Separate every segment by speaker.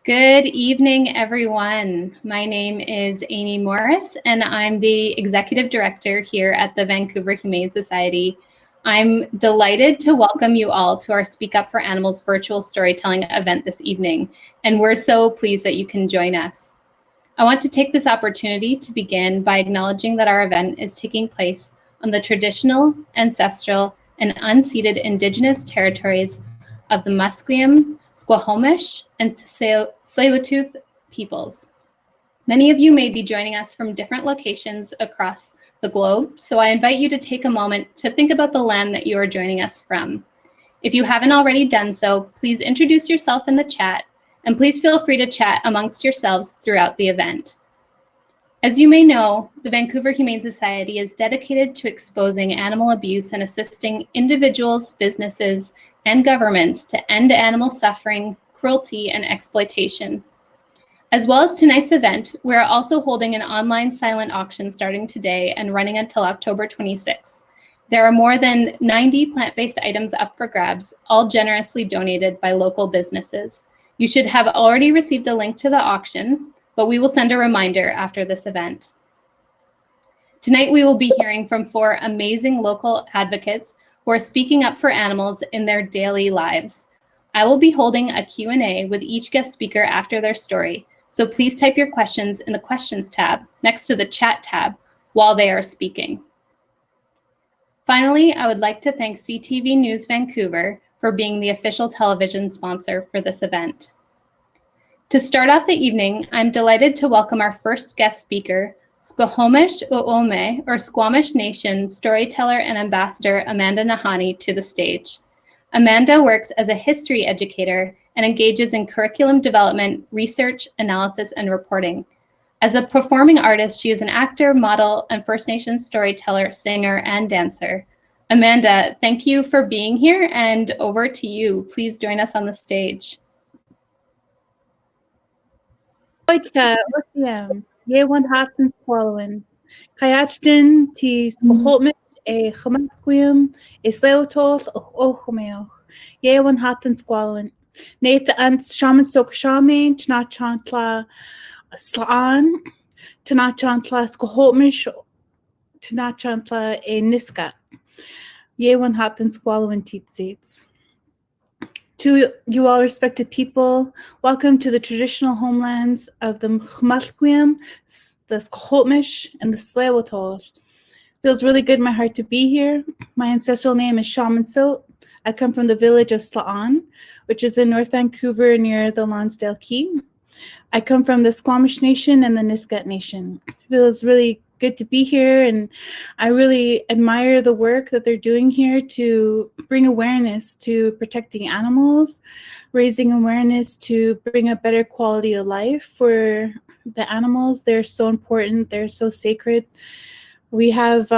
Speaker 1: Good evening, everyone. My name is Amy Morris, and I'm the Executive Director here at the Vancouver Humane Society. I'm delighted to welcome you all to our Speak Up for Animals virtual storytelling event this evening, and we're so pleased that you can join us. I want to take this opportunity to begin by acknowledging that our event is taking place on the traditional, ancestral, and unceded Indigenous territories of the Musqueam, Squamish, and Tsleil-Waututh peoples. Many of you may be joining us from different locations across the globe, so I invite you to take a moment to think about the land that you are joining us from. If you haven't already done so, please introduce yourself in the chat, and please feel free to chat amongst yourselves throughout the event. As you may know, the Vancouver Humane Society is dedicated to exposing animal abuse and assisting individuals, businesses, and governments to end animal suffering, cruelty, and exploitation. As well as tonight's event, we're also holding an online silent auction starting today and running until October 26th. There are more than 90 plant-based items up for grabs, all generously donated by local businesses. You should have already received a link to the auction, but we will send a reminder after this event. Tonight, we will be hearing from 4 amazing local advocates who are speaking up for animals in their daily lives. I will be holding a Q&A with each guest speaker after their story, so please type your questions in the questions tab next to the chat tab while they are speaking. Finally, I would like to thank CTV News Vancouver for being the official television sponsor for this event. To start off the evening, I'm delighted to welcome our first guest speaker, Skwxwú7mesh or Squamish Nation storyteller and ambassador Amanda Nahanee to the stage. Amanda works as a history educator and engages in curriculum development, research, analysis, and reporting. As a performing artist, she is an actor, model, and First Nations storyteller, singer, and dancer. Amanda, thank you for being here, and over to you. Please join us on the stage.
Speaker 2: Yewan hatan swallowing. Kayachtin ti Skwxwú7mesh Úxwumixw Slade Úxwumixw. Yewan hatan swallowing. Nate and shaman sok shaman tnachantla slaan tnachantla Skwxwú7mesh tnachantla niska. Yewan hatan swallowing teats. To you all respected people, welcome to the traditional homelands of the Musqueam, the Skwxwú7mesh, and the Tsleil-Waututh. Feels really good in my heart to be here. My ancestral name is Shaman Sok. I come from the village of Slade, which is in North Vancouver near the Lonsdale Quay. I come from the Squamish Nation and the Nisga'a Nation. Feels really good to be here, and I really admire the work that they're doing here to bring awareness to protecting animals, raising awareness to bring a better quality of life for the animals. They're so important, they're so sacred. We have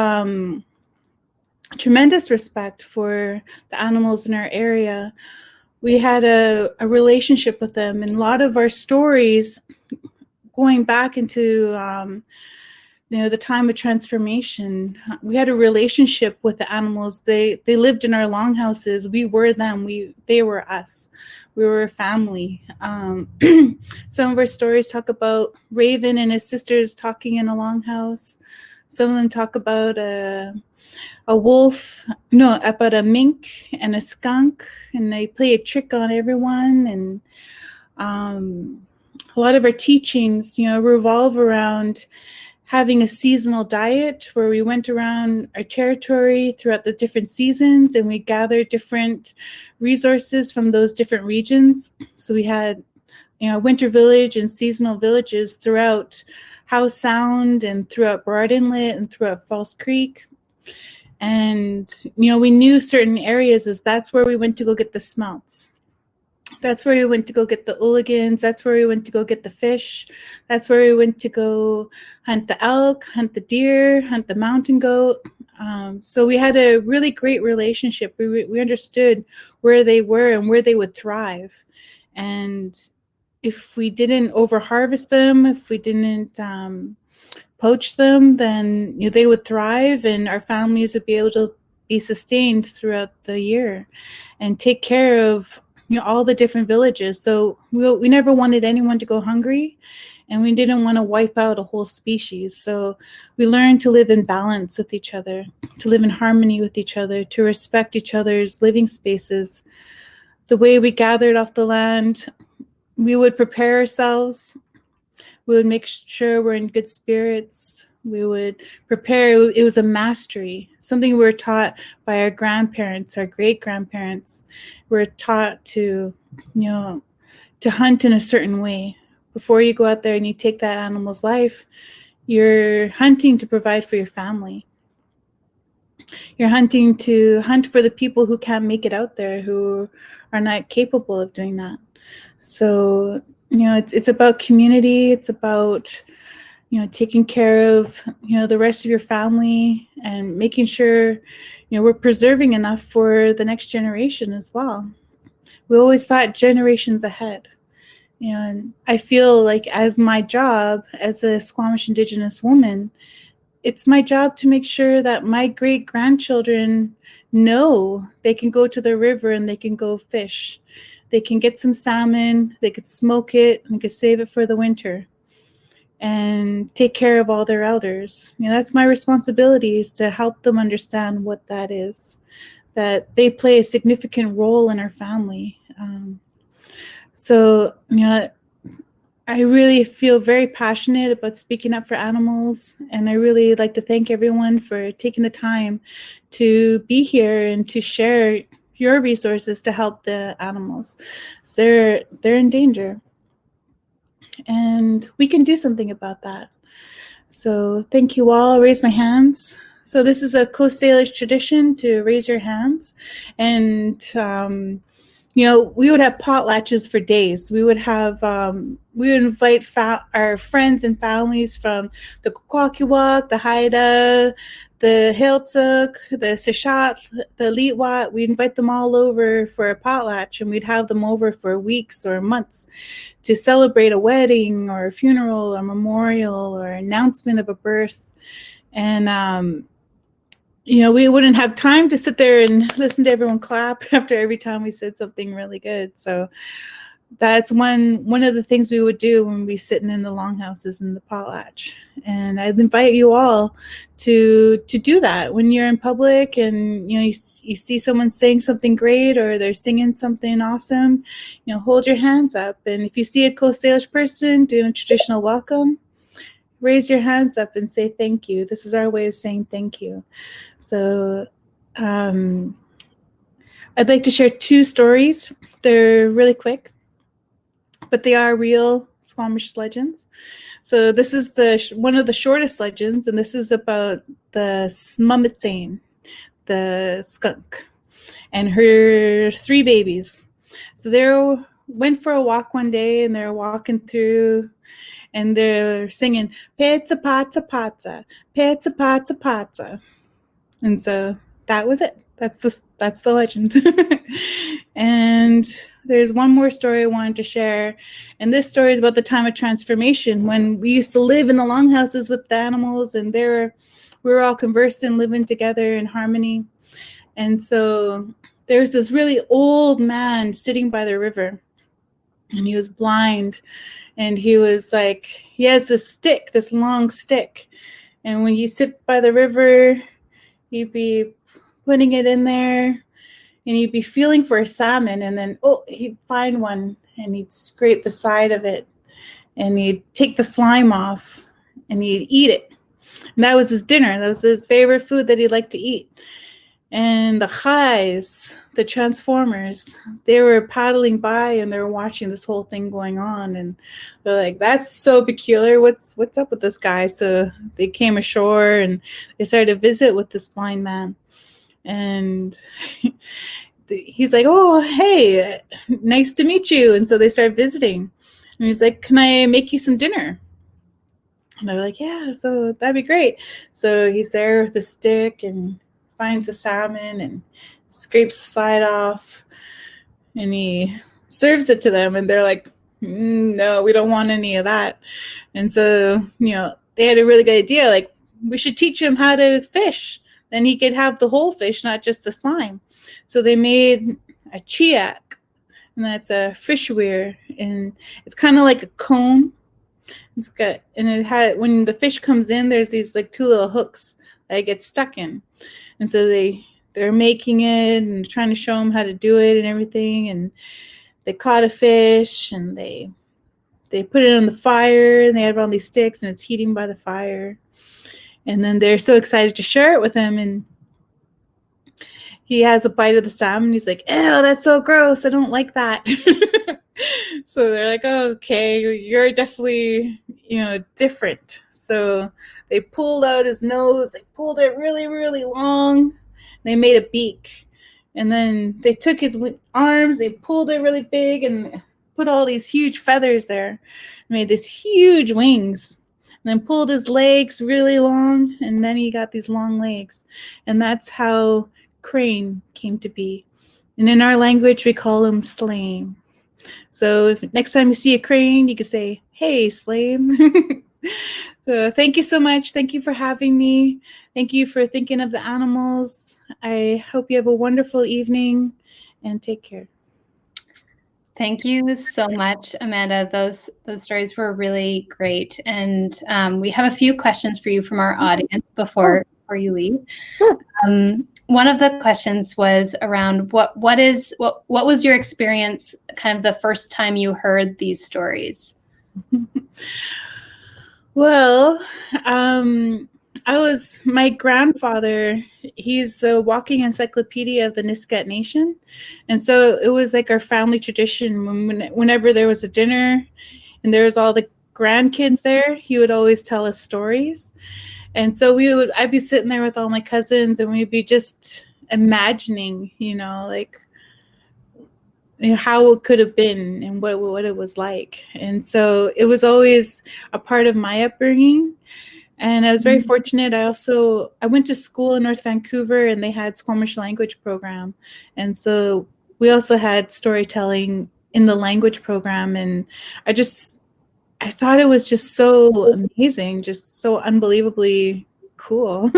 Speaker 2: tremendous respect for the animals in our area. We had a relationship with them, and a lot of our stories going back into the time of transformation, we had a relationship with the animals. They lived in our longhouses. We were them. They were us. We were a family. Some of our stories talk about Raven and his sisters talking in a longhouse. Some of them talk about a wolf, about a mink and a skunk, and they play a trick on everyone. And a lot of our teachings, revolve around having a seasonal diet where we went around our territory throughout the different seasons and we gathered different resources from those different regions. So we had, winter village and seasonal villages throughout Howe Sound and throughout Broad Inlet and throughout False Creek. And, we knew certain areas as that's where we went to go get the smelts. That's where we went to go get the oologans. That's where we went to go get the fish. That's where we went to go hunt the elk, hunt the deer, hunt the mountain goat. So we had a really great relationship. We understood where they were and where they would thrive. And if we didn't overharvest them, if we didn't poach them, then they would thrive and our families would be able to be sustained throughout the year and take care of all the different villages. So we never wanted anyone to go hungry, and we didn't want to wipe out a whole species. So we learned to live in balance with each other, to live in harmony with each other, to respect each other's living spaces. The way we gathered off the land, we would prepare ourselves. We would make sure we're in good spirits. We would prepare. It was a mastery, something we were taught by our grandparents, our great-grandparents. We're taught to, to hunt in a certain way. Before you go out there and you take that animal's life, you're hunting to provide for your family. You're hunting to hunt for the people who can't make it out there, who are not capable of doing that. So, it's about community. It's about, taking care of, the rest of your family, and making sure, we're preserving enough for the next generation as well. We always thought generations ahead. And I feel like, as my job as a Squamish Indigenous woman, it's my job to make sure that my great-grandchildren know they can go to the river and they can go fish. They can get some salmon, they could smoke it, and they could save it for the winter, and take care of all their elders. That's my responsibility, is to help them understand what that is, that they play a significant role in our family. So, I really feel very passionate about speaking up for animals, and I really like to thank everyone for taking the time to be here and to share your resources to help the animals. So they're in danger, and we can do something about that. So thank you all. I'll raise my hands. So this is a Coast Salish tradition to raise your hands, and we would have potlatches for days. We would have, we would invite our friends and families from the Skwxwú7mesh, the Haida, the Hiltuk, the Sishat, the Litwat. We'd invite them all over for a potlatch, and we'd have them over for weeks or months to celebrate a wedding or a funeral or memorial or announcement of a birth. And we wouldn't have time to sit there and listen to everyone clap after every time we said something really good. So that's one of the things we would do when we sitting in the longhouses in the potlatch. And I'd invite you all to do that when you're in public and you see someone saying something great or they're singing something awesome. Hold your hands up, and if you see a Coast Salish person doing a traditional welcome, raise your hands up and say thank you. This is our way of saying thank you. So I'd like to share 2 stories. They're really quick, but they are real Squamish legends. So this is one of the shortest legends, and this is about the Skwxwú7mesh, the skunk, and her 3 babies. So they went for a walk one day, and they're walking through, and they're singing, "Pizza, pizza, pizza, pizza, pizza, pizza." And so that was it. That's the legend. And there's one more story I wanted to share. And this story is about the time of transformation, when we used to live in the longhouses with the animals, and we were all conversing, living together in harmony. And so there's this really old man sitting by the river, and he was blind. And he was like, he has this long stick. And when you sit by the river, he'd be putting it in there, and he'd be feeling for a salmon. And then, he'd find one, and he'd scrape the side of it, and he'd take the slime off, and he'd eat it. And that was his dinner. That was his favorite food that he liked to eat. And the Chais, the Transformers, they were paddling by, and they were watching this whole thing going on. And they're like, "That's so peculiar. What's up with this guy?" So they came ashore, and they started to visit with this blind man. And he's like, "Oh, hey, nice to meet you." And so they started visiting. And he's like, "Can I make you some dinner?" And they're like, "Yeah, so that'd be great." So he's there with the stick and finds a salmon and scrapes the side off, and he serves it to them, and they're like, "No, we don't want any of that." And so, they had a really good idea, like, we should teach him how to fish. Then he could have the whole fish, not just the slime. So they made a chiak, and that's a fish weir, and it's kind of like a cone. It's got, and it had, when the fish comes in, there's these like two little hooks that it gets stuck in, and so they're making it and trying to show them how to do it and everything, and they caught a fish and they put it on the fire, and they have all these sticks, and it's heating by the fire, and then they're so excited to share it with him, and he has a bite of the salmon. He's like, "Ew, that's so gross. I don't like that." So they're like, "Oh, okay, you're definitely, different." So they pulled out his nose. They pulled it really, really long. They made a beak. And then they took his arms. They pulled it really big and put all these huge feathers there. Made this huge wings. And then pulled his legs really long. And then he got these long legs. And that's how crane came to be. And in our language, we call him Slade. So if next time you see a crane, you can say, "Hey, Slade." So thank you so much. Thank you for having me. Thank you for thinking of the animals. I hope you have a wonderful evening, and take care.
Speaker 1: Thank you so much, Amanda. Those stories were really great, and we have a few questions for you from our audience before you leave. One of the questions was around what was your experience kind of the first time you heard these stories?
Speaker 2: Well, my grandfather, he's the walking encyclopedia of the Nisga'a Nation. And so it was like our family tradition. Whenever there was a dinner and there was all the grandkids there, he would always tell us stories. And so I'd be sitting there with all my cousins, and we'd be just imagining, how it could have been and what it was like. And so it was always a part of my upbringing. And I was very fortunate. I went to school in North Vancouver, and they had Squamish language program. And so we also had storytelling in the language program. And I thought it was just so amazing, just so unbelievably cool.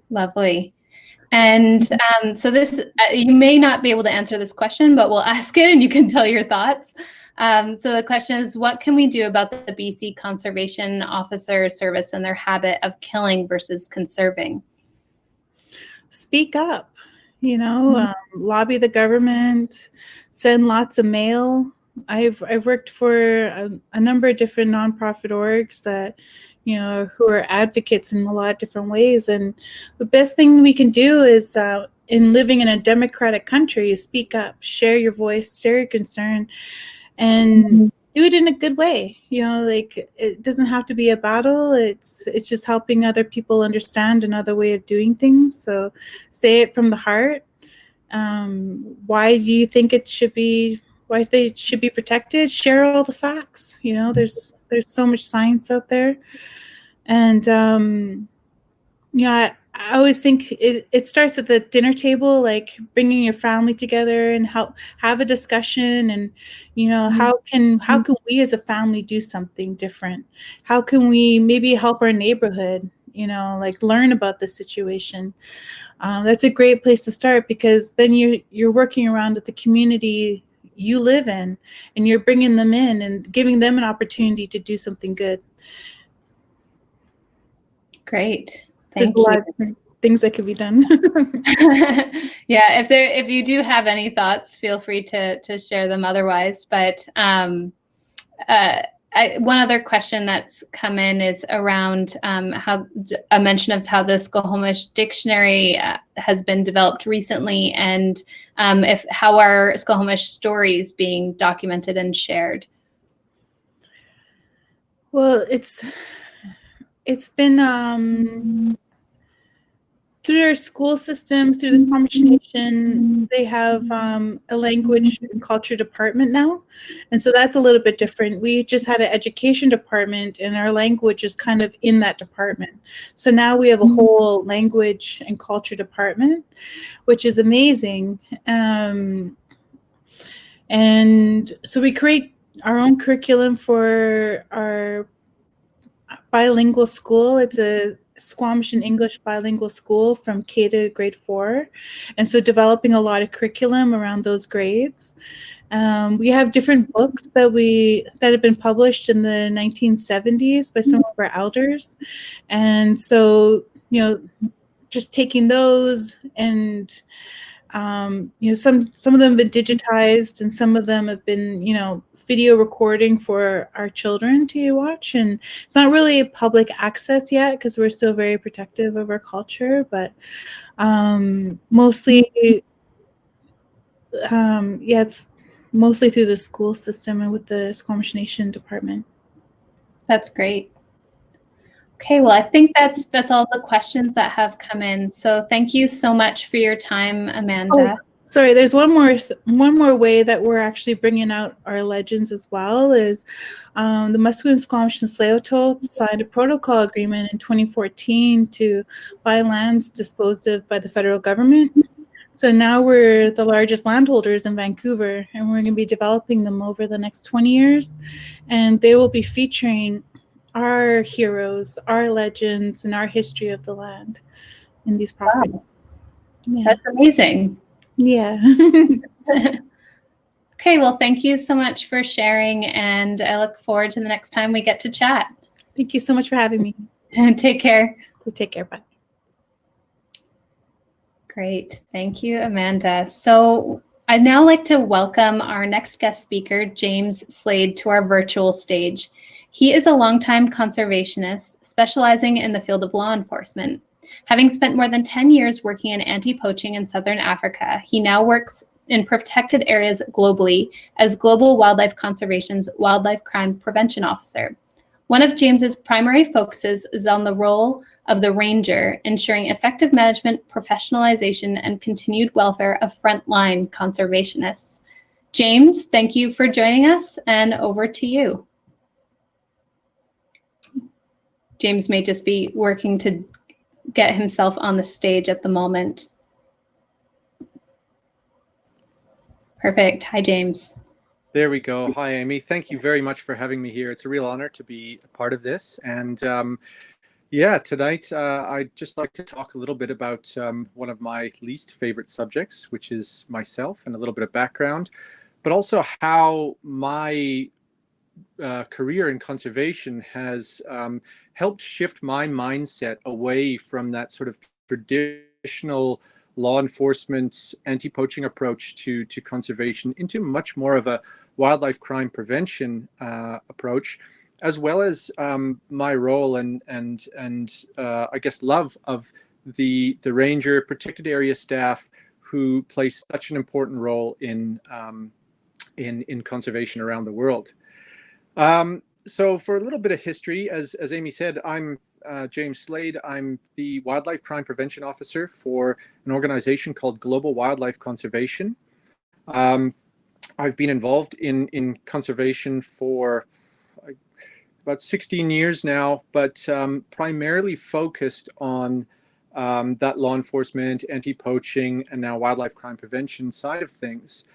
Speaker 1: Lovely. And so this, you may not be able to answer this question, but we'll ask it and you can tell your thoughts. So the question is, what can we do about the BC Conservation Officer Service and their habit of killing versus conserving?
Speaker 2: Speak up, lobby the government, send lots of mail. I've worked for a number of different nonprofit orgs that, who are advocates in a lot of different ways. And the best thing we can do is, in living in a democratic country, is speak up, share your voice, share your concern, and do it in a good way. It doesn't have to be a battle. It's just helping other people understand another way of doing things. So say it from the heart. Why do you think why they should be protected? Share all the facts. There's so much science out there. And I always think it starts at the dinner table, like bringing your family together and have a discussion, and how can we as a family do something different? How can we maybe help our neighborhood? Like learn about the situation. That's a great place to start, because then you're working around with the community you live in, and you're bringing them in and giving them an opportunity to do something good.
Speaker 1: Great.
Speaker 2: There's a lot of different things that could be done.
Speaker 1: Yeah, if you do have any thoughts, feel free to share them otherwise. But one other question that's come in is around how a mention of how the Squamish dictionary has been developed recently, and how are Squamish stories being documented and shared?
Speaker 2: Well, it's been through our school system, through the Squamish Nation. They have a language and culture department now. And so that's a little bit different. We just had an education department, and our language is kind of in that department. So now we have a whole language and culture department, which is amazing. And so we create our own curriculum for our bilingual school. It's a Squamish and English bilingual school from K to grade 4. And so developing a lot of curriculum around those grades. We have different books that have been published in the 1970s by some of our elders. And so, just taking those and some of them have been digitized and some of them have been, video recording for our children to watch. And it's not really public access yet because we're still very protective of our culture, but mostly, it's mostly through the school system and with the Squamish Nation department.
Speaker 1: That's great. Okay, well, I think that's all the questions that have come in. So thank you so much for your time, Amanda.
Speaker 2: Oh, sorry, there's one more way that we're actually bringing out our legends as well is the Musqueam, Squamish, and Slade signed a protocol agreement in 2014 to buy lands disposed of by the federal government. So now we're the largest landholders in Vancouver, and we're going to be developing them over the next 20 years, and they will be featuring our heroes, our legends, and our history of the land in these properties.
Speaker 1: Wow.
Speaker 2: Yeah.
Speaker 1: That's amazing.
Speaker 2: Yeah.
Speaker 1: Okay, well, thank you so much for sharing, and I look forward to the next time we get to chat.
Speaker 2: Thank you so much for having me.
Speaker 1: Take care.
Speaker 2: Take care. Bye.
Speaker 1: Great. Thank you, Amanda. So I'd now like to welcome our next guest speaker, James Slade, to our virtual stage. He is a longtime conservationist specializing in the field of law enforcement. Having spent more than 10 years working in anti-poaching in Southern Africa, he now works in protected areas globally as Global Wildlife Conservation's Wildlife Crime Prevention Officer. One of James's primary focuses is on the role of the ranger, ensuring effective management, professionalization, and continued welfare of frontline conservationists. James, thank you for joining us, and over to you. James may just be working to get himself on the stage at the moment. Perfect. Hi, James.
Speaker 3: There we go. Hi, Amy. Thank you very much for having me here. It's a real honor to be a part of this. And yeah, tonight I'd just like to talk a little bit about one of my least favorite subjects, which is myself, and a little bit of background, but also how my career in conservation has helped shift my mindset away from that sort of traditional law enforcement anti-poaching approach to conservation into much more of a wildlife crime prevention approach, as well as my role and I guess love of the ranger protected area staff who play such an important role in conservation around the world. So for a little bit of history, as Amy said, I'm James Slade. I'm the Wildlife Crime Prevention Officer for an organization called Global Wildlife Conservation. I've been involved in conservation for about 16 years now, but primarily focused on that law enforcement, anti-poaching, and now wildlife crime prevention side of things.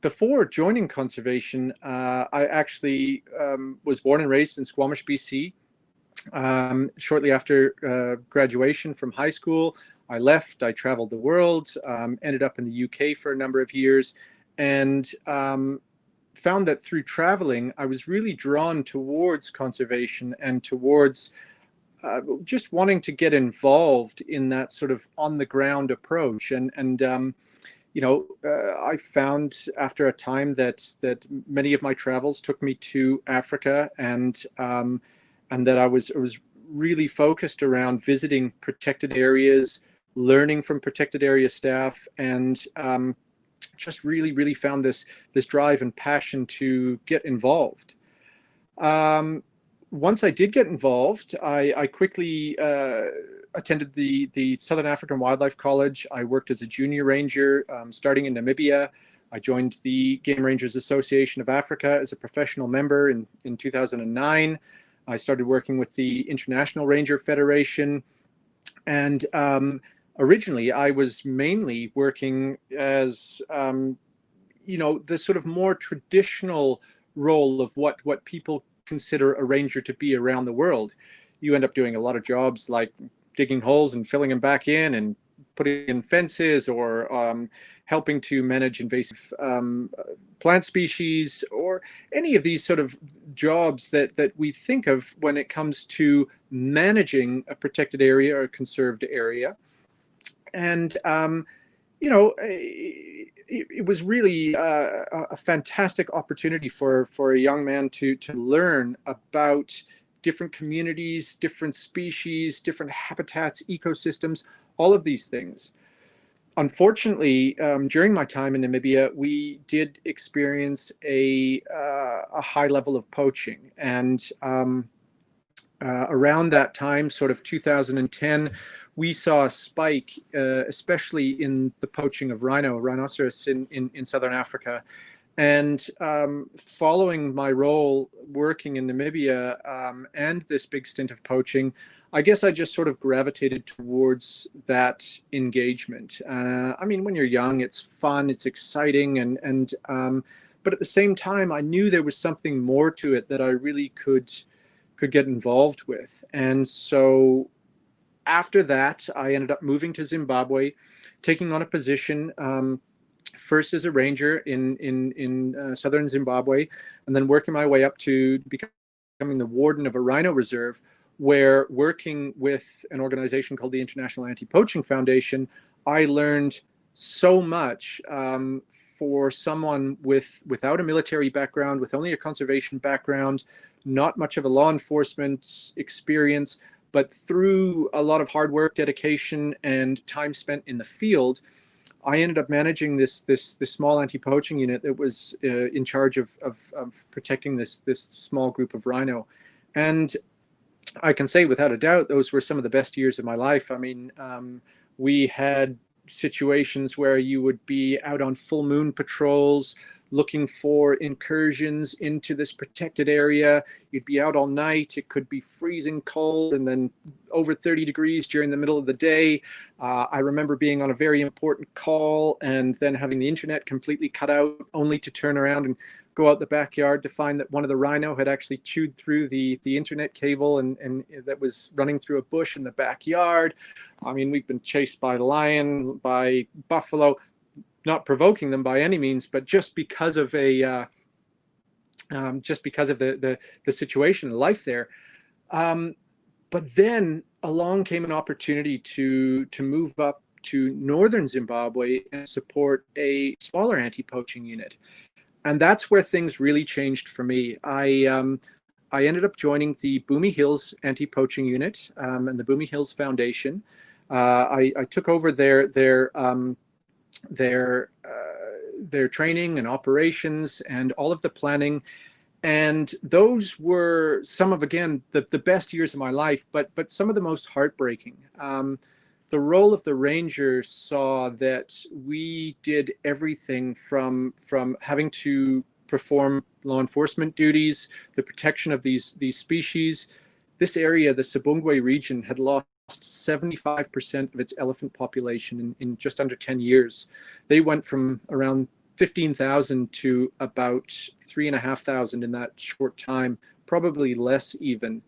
Speaker 3: Before joining conservation, I actually was born and raised in Squamish, BC. Shortly after graduation from high school, I left. I traveled the world, ended up in the UK for a number of years, and found that through traveling, I was really drawn towards conservation and towards just wanting to get involved in that sort of on-the-ground approach. I found after a time that many of my travels took me to Africa, and that I was really focused around visiting protected areas, learning from protected area staff, and just really found this drive and passion to get involved. Once I did get involved, I quickly attended the Southern African Wildlife College. I worked as a junior ranger, starting in Namibia. I joined the Game Rangers Association of Africa as a professional member in 2009. I started working with the International Ranger Federation. And originally, I was mainly working as, the sort of more traditional role of what people consider a ranger to be around the world. you end up doing a lot of jobs like digging holes and filling them back in and putting in fences, or helping to manage invasive plant species, or any of these sort of jobs that we think of when it comes to managing a protected area or a conserved area. And it was really a fantastic opportunity for a young man to learn about different communities, different species, different habitats, ecosystems, all of these things. Unfortunately, during my time in Namibia, we did experience a high level of poaching. And around that time, sort of 2010, we saw a spike, especially in the poaching of rhinoceros in Southern Africa. And following my role working in Namibia and this big stint of poaching, I guess I just sort of gravitated towards that engagement. I mean, when you're young, it's fun, it's exciting, but at the same time, I knew there was something more to it that I really could get involved with. And so after that, I ended up moving to Zimbabwe, taking on a position first as a ranger in southern Zimbabwe, and then working my way up to becoming the warden of a rhino reserve, where, working with an organization called the International Anti-Poaching Foundation, I learned so much for someone without a military background, with only a conservation background, not much of a law enforcement experience, but through a lot of hard work, dedication, and time spent in the field, I ended up managing this small anti-poaching unit that was in charge of protecting this small group of rhino. And I can say without a doubt, those were some of the best years of my life. I mean, we had situations where you would be out on full moon patrols looking for incursions into this protected area. You'd be out all night. It could be freezing cold and then over 30 degrees during the middle of the day. I remember being on a very important call and then having the internet completely cut out, only to turn around and go out the backyard to find that one of the rhino had actually chewed through the internet cable and that was running through a bush in the backyard. I mean, we've been chased by lion, by buffalo, not provoking them by any means, but just because of the situation and life there. But then along came an opportunity to move up to northern Zimbabwe and support a smaller anti-poaching unit. And that's where things really changed for me. I ended up joining the Bumi Hills Anti-Poaching Unit and the Bumi Hills Foundation. I took over their training and operations and all of the planning. And those were some of, again, the best years of my life, but some of the most heartbreaking. The role of the ranger saw that we did everything from having to perform law enforcement duties, the protection of these species. This area, the Sibungwe region, had lost 75% of its elephant population in just under 10 years. They went from around 15,000 to about 3,500 in that short time, probably less even.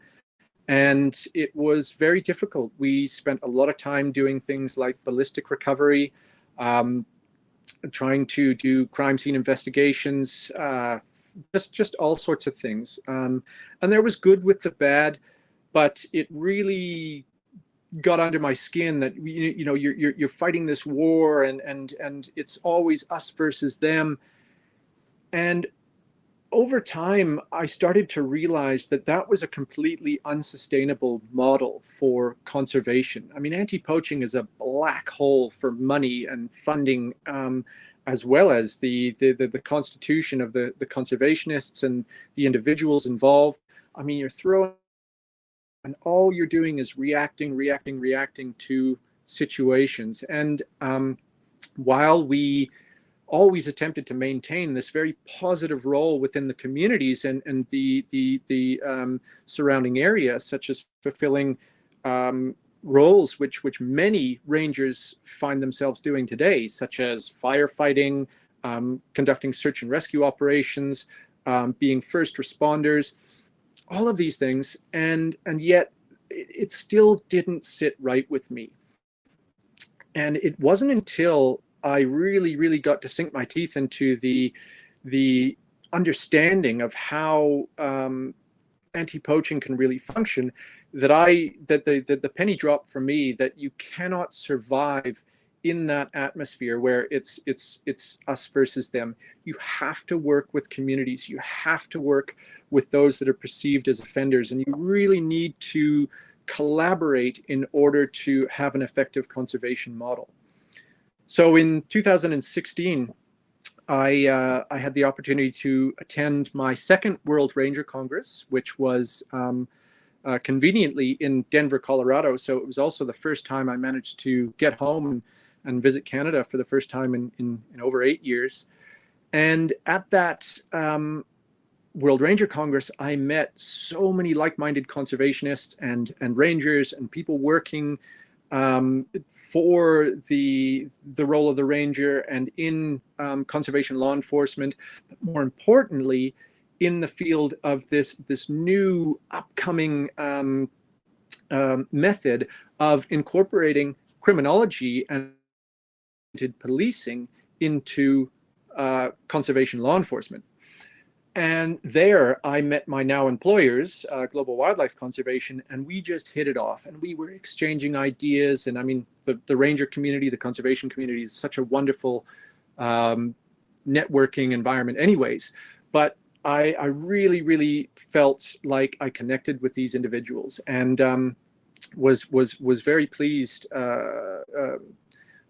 Speaker 3: And it was very difficult. We spent a lot of time doing things like ballistic recovery, trying to do crime scene investigations, just all sorts of things. And there was good with the bad, but it really got under my skin that you're fighting this war and it's always us versus them. And over time, I started to realize that was a completely unsustainable model for conservation. I mean, anti-poaching is a black hole for money and funding, as well as the constitution of the conservationists and the individuals involved. I mean, you're throwing, and all you're doing is reacting to situations. And while we always attempted to maintain this very positive role within the communities and the surrounding area, such as fulfilling roles which many rangers find themselves doing today, such as firefighting, conducting search and rescue operations, being first responders, all of these things, and yet it still didn't sit right with me. And it wasn't until I really got to sink my teeth into the understanding of how anti-poaching can really function that the penny dropped for me that you cannot survive in that atmosphere where it's us versus them. You have to work with communities. You have to work with those that are perceived as offenders, and you really need to collaborate in order to have an effective conservation model. So in 2016, I had the opportunity to attend my second World Ranger Congress, which was conveniently in Denver, Colorado. So it was also the first time I managed to get home and visit Canada for the first time in over 8 years. And at that World Ranger Congress, I met so many like-minded conservationists and rangers and people working for the role of the ranger and in conservation law enforcement, but more importantly, in the field of this new upcoming method of incorporating criminology and policing into conservation law enforcement. And there I met my now employers, Global Wildlife Conservation, and we just hit it off. And we were exchanging ideas. And I mean, the ranger community, the conservation community is such a wonderful networking environment anyways. But I really felt like I connected with these individuals and was very pleased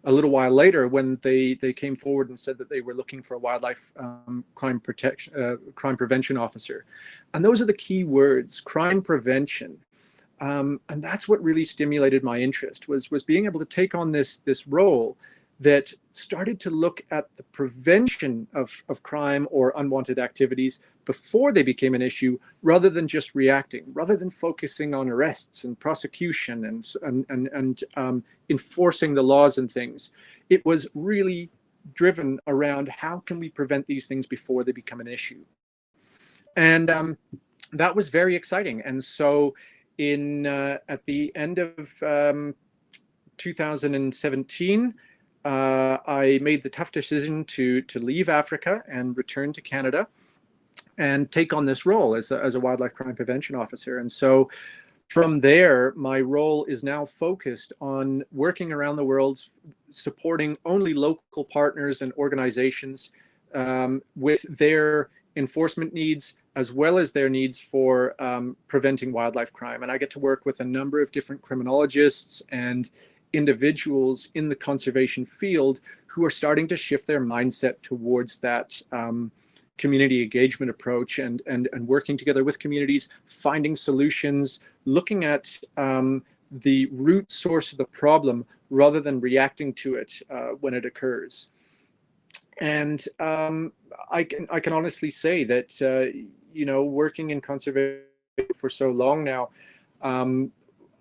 Speaker 3: a little while later when they came forward and said that they were looking for a wildlife crime prevention officer. And those are the key words, crime prevention. And that's what really stimulated my interest, was being able to take on this role that started to look at the prevention of crime or unwanted activities before they became an issue, rather than just reacting, rather than focusing on arrests and prosecution and enforcing the laws and things. It was really driven around how can we prevent these things before they become an issue. And that was very exciting. And so at the end of 2017, I made the tough decision to leave Africa and return to Canada and take on this role as a wildlife crime prevention officer. And so from there, my role is now focused on working around the world, supporting only local partners and organizations with their enforcement needs, as well as their needs for preventing wildlife crime. And I get to work with a number of different criminologists and individuals in the conservation field who are starting to shift their mindset towards that community engagement approach and working together with communities, finding solutions, looking at the root source of the problem rather than reacting to it when it occurs. And I can honestly say that, working in conservation for so long now,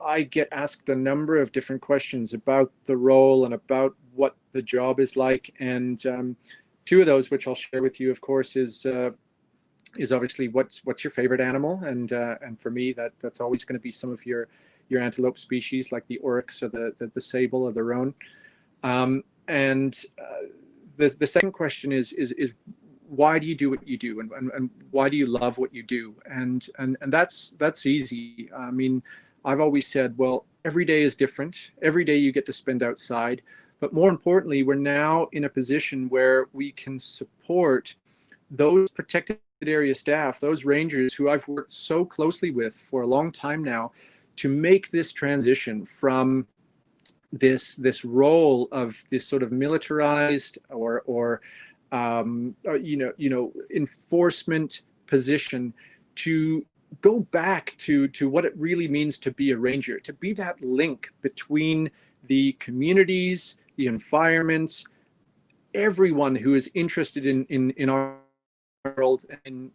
Speaker 3: I get asked a number of different questions about the role and about what the job is like. And two of those, which I'll share with you, of course, is obviously what's your favorite animal, and for me that's always going to be some of your antelope species like the oryx or the sable or the roan. And the second question is why do you do what you do, and why do you love what you do? And that's easy. I mean, I've always said, well, every day is different. Every day you get to spend outside. But more importantly, we're now in a position where we can support those protected area staff, those rangers who I've worked so closely with for a long time now, to make this transition from this role of this sort of militarized or enforcement position to go back to what it really means to be a ranger, to be that link between the communities, the environment, everyone who is interested in our world, in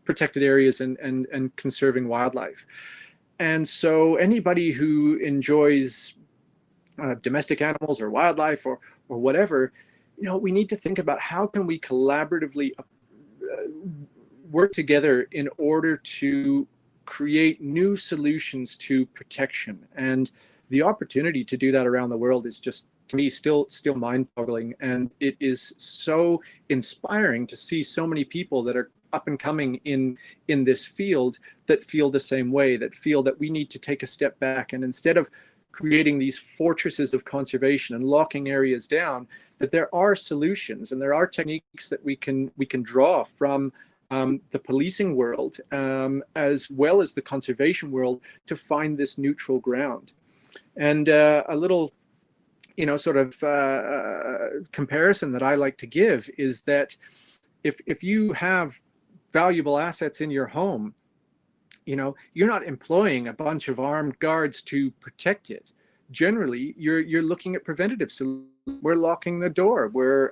Speaker 3: protected areas and conserving wildlife. And so anybody who enjoys domestic animals or wildlife or whatever, we need to think about how can we collaboratively work together in order to create new solutions to protection. And the opportunity to do that around the world is just, to me, still mind-boggling. And it is so inspiring to see so many people that are up and coming in this field that feel the same way, that feel that we need to take a step back, and instead of creating these fortresses of conservation and locking areas down, that there are solutions and there are techniques that we can draw from the policing world as well as the conservation world to find this neutral ground. And a little, sort of comparison that I like to give is that if you have valuable assets in your home, you're not employing a bunch of armed guards to protect it. Generally, you're looking at preventative solutions. We're locking the door. We're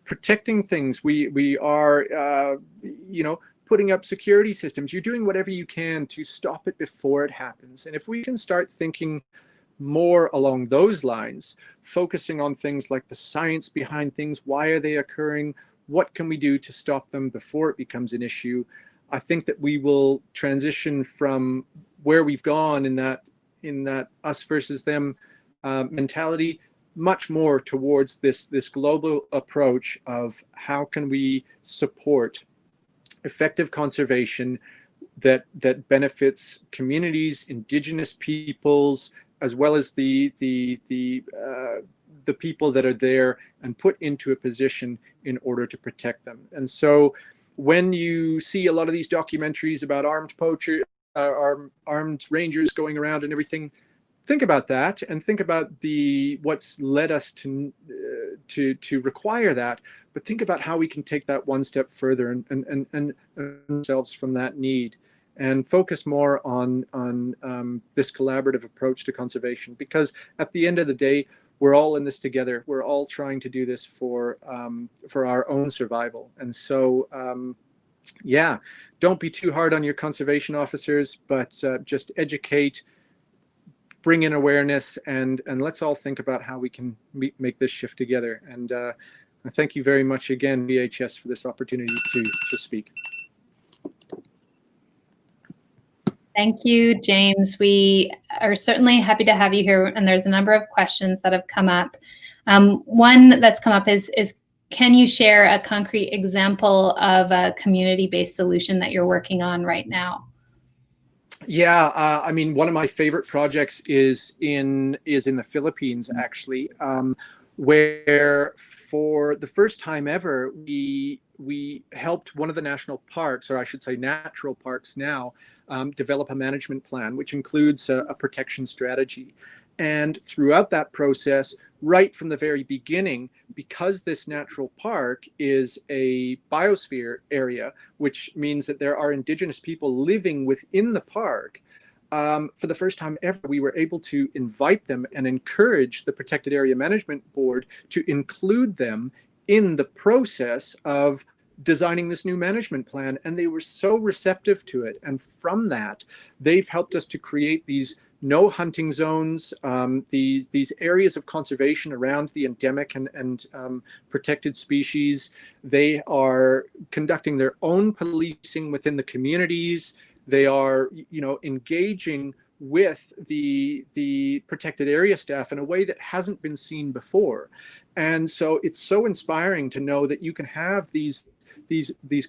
Speaker 3: protecting things. We are, putting up security systems. You're doing whatever you can to stop it before it happens. And if we can start thinking more along those lines, focusing on things like the science behind things, why are they occurring? What can we do to stop them before it becomes an issue? I think that we will transition from where we've gone in that us versus them mentality much more towards this global approach of how can we support effective conservation that benefits communities, indigenous peoples, as well as the people that are there and put into a position in order to protect them. And so when you see a lot of these documentaries about armed armed rangers going around and everything, think about that and think about what's led us to require that, but think about how we can take that one step further and ourselves from that need and focus more on this collaborative approach to conservation, because at the end of the day, we're all in this together. We're all trying to do this for our own survival. And so, yeah, don't be too hard on your conservation officers, but just educate, bring in awareness, and let's all think about how we can make this shift together. And thank you very much again, VHS, for this opportunity to speak.
Speaker 1: Thank you, James. We are certainly happy to have you here, and there's a number of questions that have come up. One that's come up is can you share a concrete example of a community-based solution that you're working on right now?
Speaker 3: Yeah, I mean, one of my favorite projects is in the Philippines, actually, where for the first time ever, we helped one of the national parks, or I should say natural parks now, develop a management plan, which includes a protection strategy. And throughout that process, right from the very beginning, because this natural park is a biosphere area, which means that there are indigenous people living within the park, for the first time ever, we were able to invite them and encourage the Protected Area Management Board to include them in the process of designing this new management plan. And they were so receptive to it. And from that, they've helped us to create these no hunting zones, these areas of conservation around the endemic and protected species. They are conducting their own policing within the communities. They are, engaging with the protected area staff in a way that hasn't been seen before. And so it's so inspiring to know that you can have these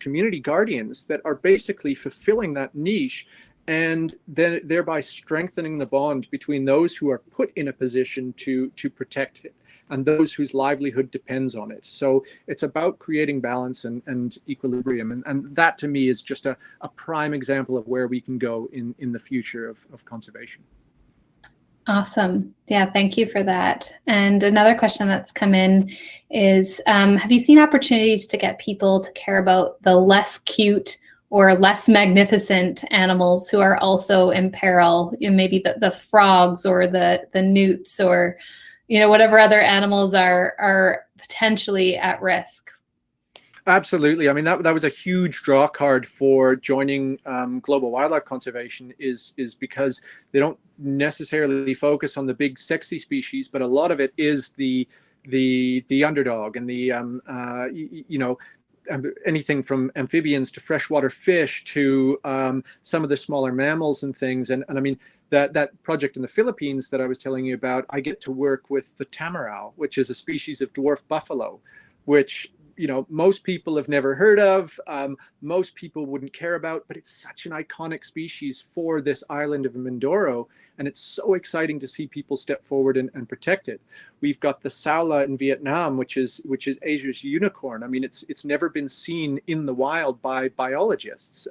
Speaker 3: community guardians that are basically fulfilling that niche, and then thereby strengthening the bond between those who are put in a position to protect it and those whose livelihood depends on it. So it's about creating balance and equilibrium. And that to me is just a prime example of where we can go in the future of conservation.
Speaker 1: Awesome. Yeah, thank you for that. And another question that's come in is, have you seen opportunities to get people to care about the less cute or less magnificent animals who are also in peril, maybe the frogs or the newts, or whatever other animals are potentially at risk?
Speaker 3: Absolutely. I mean, that was a huge draw card for joining global wildlife conservation is because they don't necessarily focus on the big sexy species, but a lot of it is the underdog and the anything from amphibians to freshwater fish to some of the smaller mammals and things. And I mean, that project in the Philippines that I was telling you about, I get to work with the tamarau, which is a species of dwarf buffalo, which, you know, most people have never heard of, most people wouldn't care about, but it's such an iconic species for this island of Mindoro, and it's so exciting to see people step forward and protect it. We've got the saola in Vietnam, which is Asia's unicorn. I mean, it's never been seen in the wild by biologists.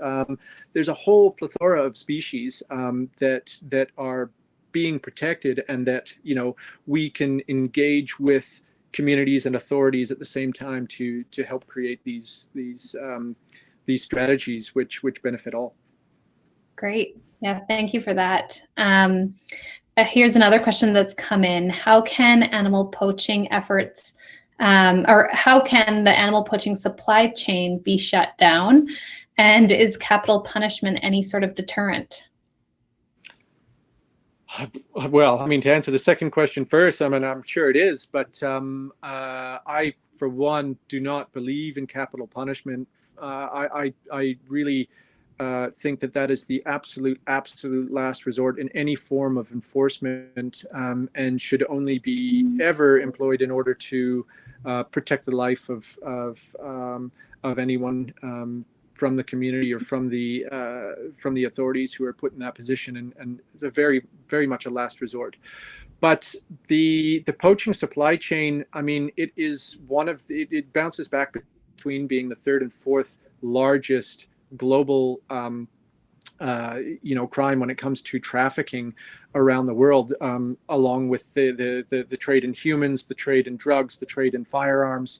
Speaker 3: There's a whole plethora of species that are being protected, and that, you know, we can engage with communities and authorities at the same time to help create these strategies which benefit all.
Speaker 1: Great. Yeah, thank you for that. Here's another question that's come in. How can animal poaching efforts, or how can the animal poaching supply chain be shut down? And is capital punishment any sort of deterrent?
Speaker 3: Well, I mean, to answer the second question first, I mean, I'm sure it is, but I, for one, do not believe in capital punishment. I really think that is the absolute last resort in any form of enforcement, and should only be ever employed in order to protect the life of anyone from the community or from the authorities who are put in that position, and it's a very much a last resort. But the poaching supply chain, I mean, it is it bounces back between being the third and fourth largest global crime when it comes to trafficking around the world, along with the trade in humans, the trade in drugs, the trade in firearms.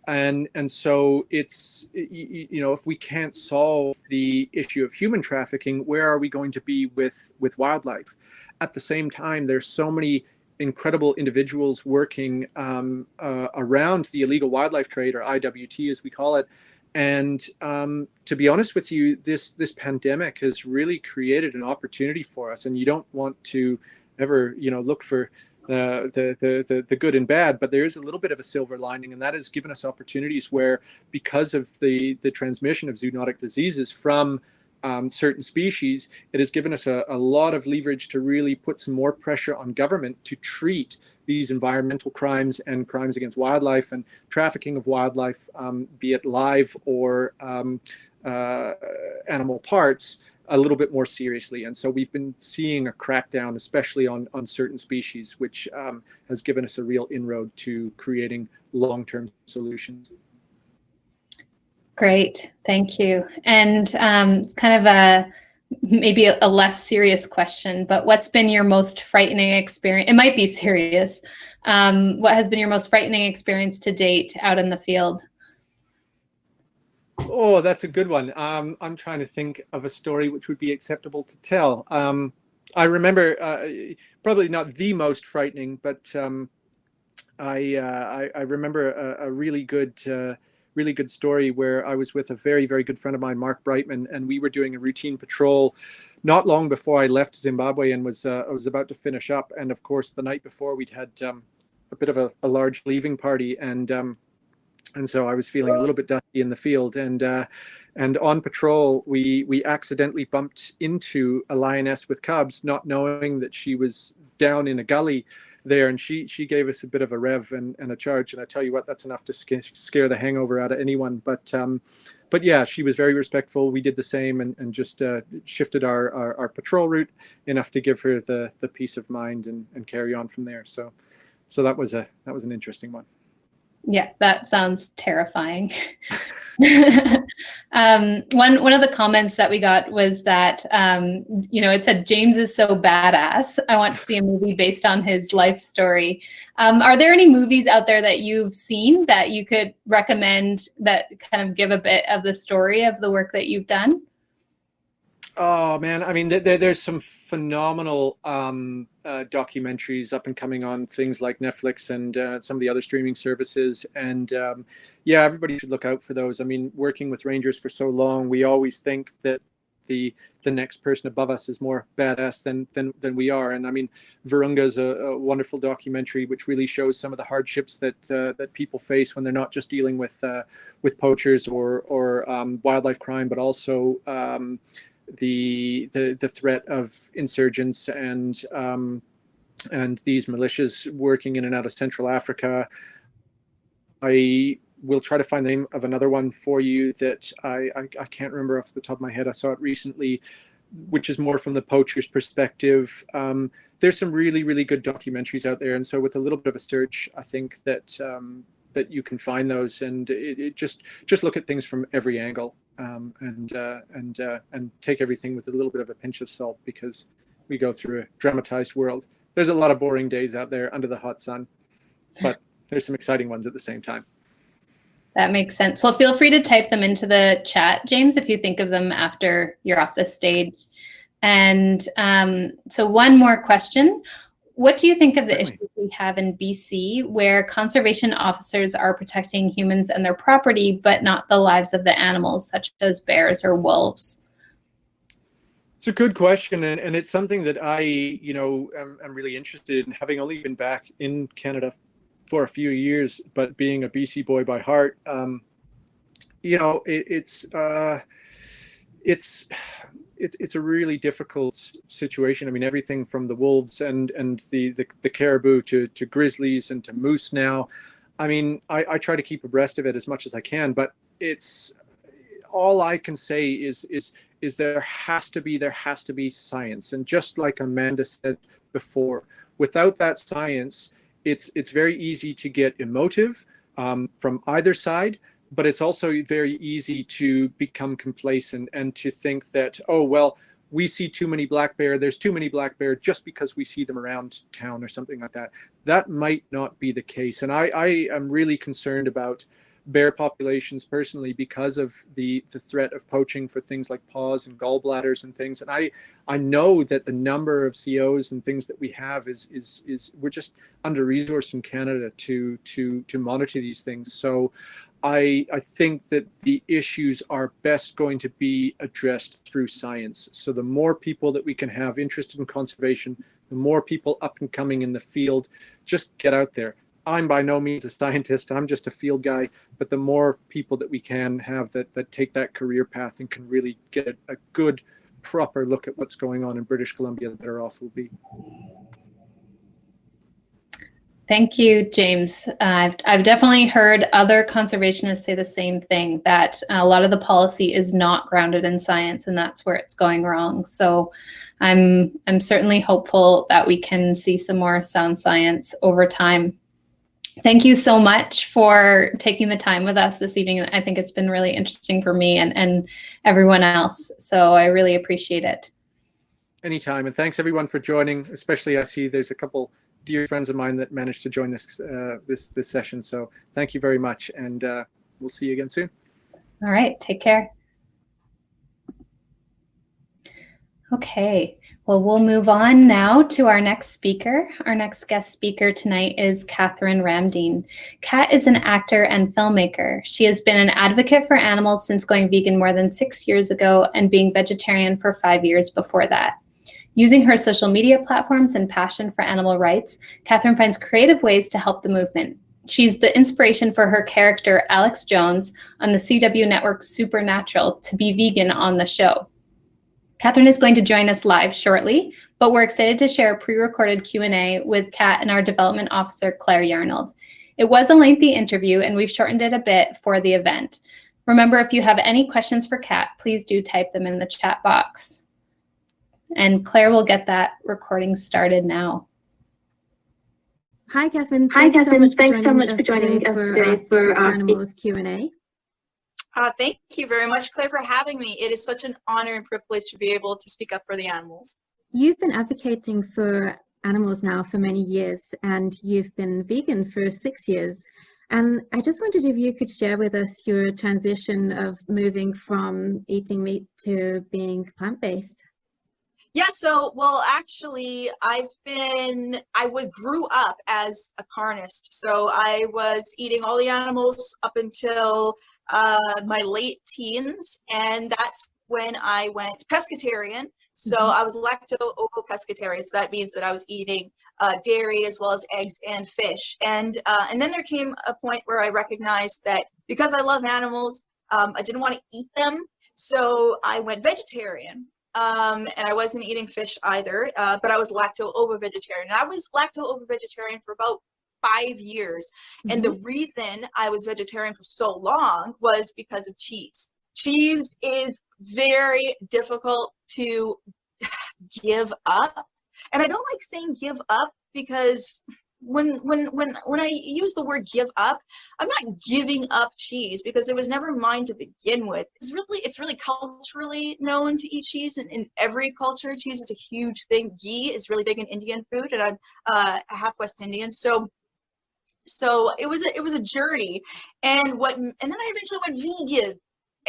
Speaker 3: And so it's, you know, if we can't solve the issue of human trafficking, where are we going to be with wildlife? At the same time, there's so many incredible individuals working around the illegal wildlife trade, or IWT as we call it. And to be honest with you, this pandemic has really created an opportunity for us. And you don't want to ever, you know, look for the good and bad, but there is a little bit of a silver lining, and that has given us opportunities where, because of the transmission of zoonotic diseases from certain species, it has given us a lot of leverage to really put some more pressure on government to treat these environmental crimes and crimes against wildlife and trafficking of wildlife, be it live or animal parts, a little bit more seriously. And so we've been seeing a crackdown, especially on certain species, which has given us a real inroad to creating long-term solutions.
Speaker 1: Great, thank you. And it's kind of maybe a less serious question, but what's been your most frightening experience? It might be serious. What has been your most frightening experience to date out in the field?
Speaker 3: Oh, that's a good one. I'm trying to think of a story which would be acceptable to tell. I remember, probably not the most frightening, but I remember a really good story where I was with a very good friend of mine, Mark Brightman, and we were doing a routine patrol not long before I left Zimbabwe and was about to finish up. And of course, the night before, we'd had a bit of a large leaving party, and so I was feeling a little bit dusty in the field, and on patrol we accidentally bumped into a lioness with cubs, not knowing that she was down in a gully there, and she gave us a bit of a rev and a charge, and I tell you what, that's enough to scare the hangover out of anyone. But yeah, she was very respectful. We did the same, and just shifted our patrol route enough to give her the peace of mind and carry on from there. So that was an interesting one.
Speaker 1: Yeah, that sounds terrifying. One of the comments that we got was that, it said, James is so badass. I want to see a movie based on his life story. Are there any movies out there that you've seen that you could recommend that kind of give a bit of the story of the work that you've done?
Speaker 3: Oh man, I mean, there's some phenomenal documentaries up and coming on things like Netflix and some of the other streaming services, and yeah, everybody should look out for those. I mean, working with rangers for so long, we always think that the next person above us is more badass than we are. And I mean, Virunga is a wonderful documentary which really shows some of the hardships that people face when they're not just dealing with poachers or wildlife crime, but also the threat of insurgents and these militias working in and out of Central Africa. I will try to find the name of another one for you that I can't remember off the top of my head. I saw it recently, which is more from the poacher's perspective. There's some really, really good documentaries out there. And so with a little bit of a search, I think that that you can find those, and it just look at things from every angle, and take everything with a little bit of a pinch of salt, because we go through a dramatized world. There's a lot of boring days out there under the hot sun, but there's some exciting ones at the same time.
Speaker 1: That makes sense. Well, feel free to type them into the chat, James, if you think of them after you're off the stage. And so one more question. What do you think of the issues we have in BC where conservation officers are protecting humans and their property, but not the lives of the animals, such as bears or wolves?
Speaker 3: It's a good question, and it's something that I, am really interested in, having only been back in Canada for a few years, but being a BC boy by heart. It's a really difficult situation. I mean, everything from the wolves and the caribou to grizzlies and to moose now. I mean, I try to keep abreast of it as much as I can, but it's all I can say is there has to be science. And just like Amanda said before, without that science, it's very easy to get emotive from either side, but it's also very easy to become complacent and to think that, oh, well, we see too many black bear, there's too many black bear just because we see them around town or something like that. That might not be the case. And I am really concerned about bear populations personally because of the threat of poaching for things like paws and gallbladders and things. And I know that the number of COs and things that we have is we're just under-resourced in Canada to monitor these things. So I think that the issues are best going to be addressed through science. So the more people that we can have interested in conservation, the more people up and coming in the field, just get out there. I'm by no means a scientist, I'm just a field guy, but the more people that we can have that take that career path and can really get a good, proper look at what's going on in British Columbia, the better off we'll be.
Speaker 1: Thank you, James. I've definitely heard other conservationists say the same thing, that a lot of the policy is not grounded in science, and that's where it's going wrong. So I'm certainly hopeful that we can see some more sound science over time. Thank you so much for taking the time with us this evening. I think it's been really interesting for me and everyone else. So I really appreciate it.
Speaker 3: Anytime. And thanks everyone for joining, especially I see there's a couple dear friends of mine that managed to join this this session. So thank you very much. And we'll see you again soon.
Speaker 1: All right. Take care. Okay, well, we'll move on now to our next speaker. Our next guest speaker tonight is Katherine Ramdeem. Kat is an actor and filmmaker. She has been an advocate for animals since going vegan more than 6 years ago and being vegetarian for 5 years before that. Using her social media platforms and passion for animal rights, Katherine finds creative ways to help the movement. She's the inspiration for her character, Alex Jones, on the CW network Supernatural, to be vegan on the show. Katherine is going to join us live shortly, but we're excited to share a pre-recorded Q&A with Kat and our development officer, Claire Yarnold. It was a lengthy interview, and we've shortened it a bit for the event. Remember, if you have any questions for Kat, please do type them in the chat box. And Claire will get that recording started now.
Speaker 4: Hi, Katherine.
Speaker 5: Thanks so much for joining us today for our Animals Q&A.
Speaker 6: Thank you very much, Claire, for having me. It is such an honor and privilege to be able to speak up for the animals.
Speaker 5: You've been advocating for animals now for many years, and you've been vegan for 6 years. And I just wondered if you could share with us your transition of moving from eating meat to being plant-based.
Speaker 6: Yeah, so, well, actually, I grew up as a carnist. So I was eating all the animals up until my late teens, and that's when I went pescatarian. So I was lacto-ovo-pescatarian. So that means that I was eating dairy as well as eggs and fish. And then there came a point where I recognized that because I love animals, I didn't want to eat them. So I went vegetarian. And I wasn't eating fish either, but I was lacto-ovo-vegetarian. And I was lacto-ovo-vegetarian for about 5 years. And the reason I was vegetarian for so long was because of cheese. Cheese is very difficult to give up. And I don't like saying give up because when I use the word give up, I'm not giving up cheese because it was never mine to begin with. It's really culturally known to eat cheese, and in every culture, cheese is a huge thing. Ghee is really big in Indian food, and I'm half West Indian, so it was a journey, and then I eventually went vegan,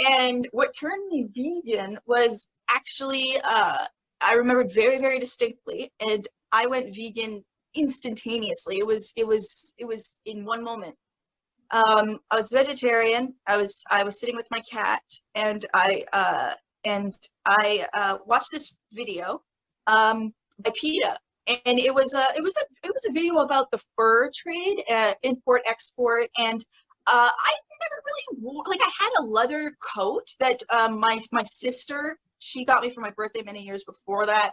Speaker 6: and what turned me vegan was actually I remember very, very distinctly, and I went vegan instantaneously. It was in one moment. I was vegetarian. I was sitting with my cat, and I watched this video by PETA, and it was a video about the fur trade, import export, and I never really wore, like, I had a leather coat that my sister, she got me for my birthday many years before that,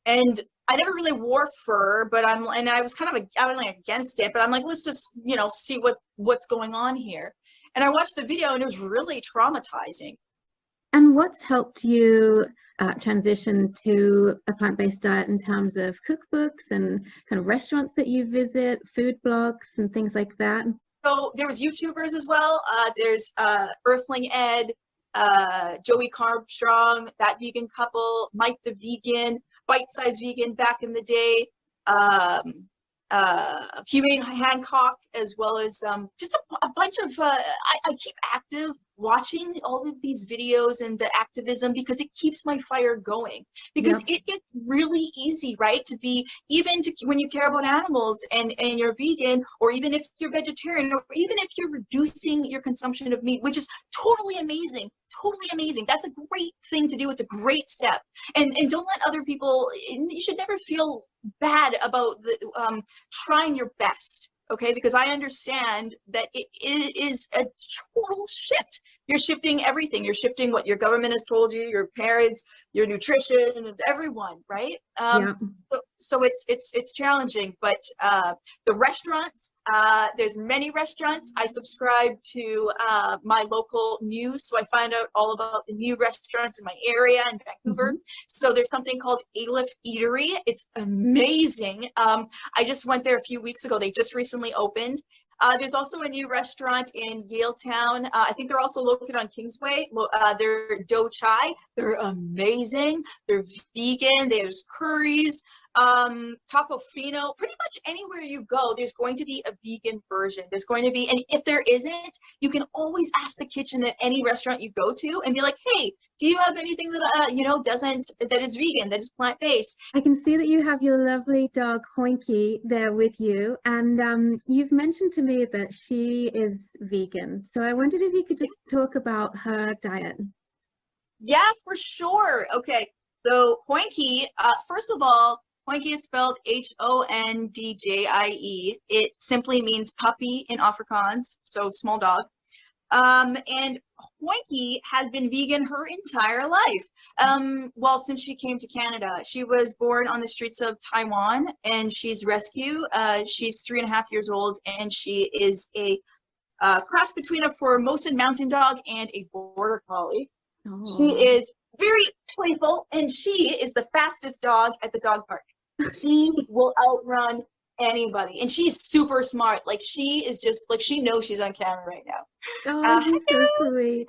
Speaker 6: and I never really wore fur, but I was kind of against it, but I'm like, let's just, see what's going on here. And I watched the video, and it was really traumatizing.
Speaker 5: And what's helped you transition to a plant-based diet in terms of cookbooks and kind of restaurants that you visit, food blogs and things like that?
Speaker 6: So there was YouTubers as well. There's Earthling Ed, Joey Carbstrong, That Vegan Couple, Mike the Vegan, Bite Size Vegan back in the day, Humane Hancock, as well as just a bunch of, I keep active watching all of these videos and the activism because it keeps my fire going, because it gets really easy, right, to be, when you care about animals and you're vegan, or even if you're vegetarian, or even if you're reducing your consumption of meat, which is totally amazing. That's a great thing to do. It's a great step, and don't let other people, you should never feel bad about trying your best, okay? Because I understand that it is a total shift. You're shifting everything. You're shifting what your government has told you, your parents, your nutrition, everyone, right? So it's challenging, but the restaurants, there's many restaurants. I subscribe to my local news, so I find out all about the new restaurants in my area in Vancouver. So there's something called Aleph Eatery. It's amazing. I just went there a few weeks ago. They just recently opened. There's also a new restaurant in Yaletown. I think they're also located on Kingsway. They're Do Chai. They're amazing. They're vegan. There's curries. Taco Fino. Pretty much anywhere you go, there's going to be a vegan version. There's going to be, and if there isn't, you can always ask the kitchen at any restaurant you go to and be like, hey, do you have anything that that is vegan, that is plant-based?
Speaker 5: I can see that you have your lovely dog Hoinky there with you, and you've mentioned to me that she is vegan. So I wondered if you could just talk about her diet.
Speaker 6: Yeah, for sure. Okay, so Hoinky, first of all, Hoinky is spelled Hondjie. It simply means puppy in Afrikaans, so small dog. And Hoinky has been vegan her entire life. Well, since she came to Canada. She was born on the streets of Taiwan, and she's rescue. She's 3.5 years old, and she is a cross between a Formosan mountain dog and a border collie. Oh. She is very playful, and she is the fastest dog at the dog park. She will outrun anybody, and she's super smart. Like, she is just like, she knows she's on camera right now.
Speaker 5: Oh, so sweet.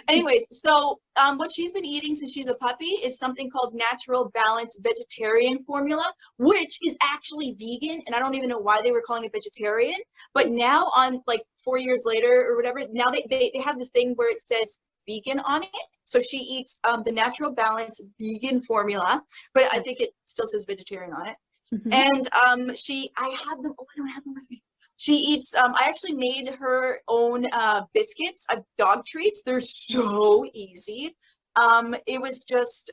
Speaker 6: Anyways, so what she's been eating since she's a puppy is something called Natural Balance Vegetarian Formula, which is actually vegan, and I don't even know why they were calling it vegetarian, but now, on like 4 years later or whatever, now they have the thing where it says vegan on it. So she eats the Natural Balance Vegan Formula, but I think it still says vegetarian on it. And I have them, oh, I don't have them with me. She eats, I actually made her own biscuits, dog treats. They're so easy. it was just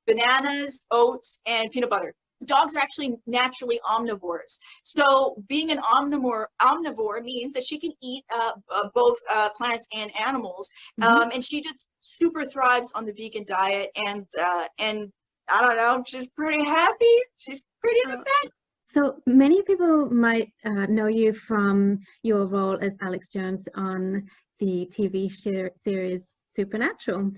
Speaker 6: bananas, oats, and peanut butter. Dogs are actually naturally omnivores. So being an omnivore means that she can eat both plants and animals. And she just super thrives on the vegan diet. And I don't know, she's pretty happy. She's pretty the best.
Speaker 5: So many people might know you from your role as Alex Jones on the TV series Supernatural.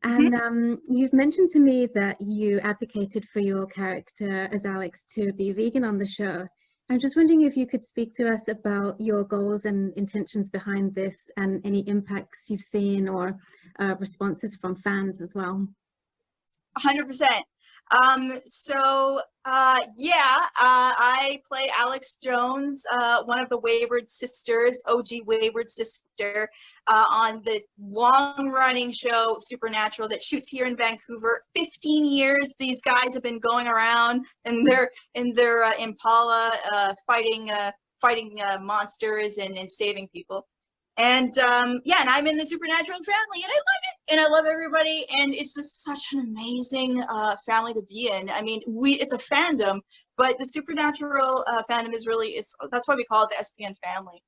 Speaker 5: And you've mentioned to me that you advocated for your character as Alex to be vegan on the show. I'm just wondering if you could speak to us about your goals and intentions behind this and any impacts you've seen or responses from fans as well.
Speaker 6: 100%. I play Alex Jones, one of the Wayward sisters, OG Wayward sister, on the long-running show Supernatural that shoots here in Vancouver. 15 years these guys have been going around in their Impala, fighting monsters and saving people. And and I'm in the Supernatural family, and I love it, and I love everybody, and it's just such an amazing family to be in. I mean, it's a fandom, but the Supernatural fandom that's why we call it the SPN family.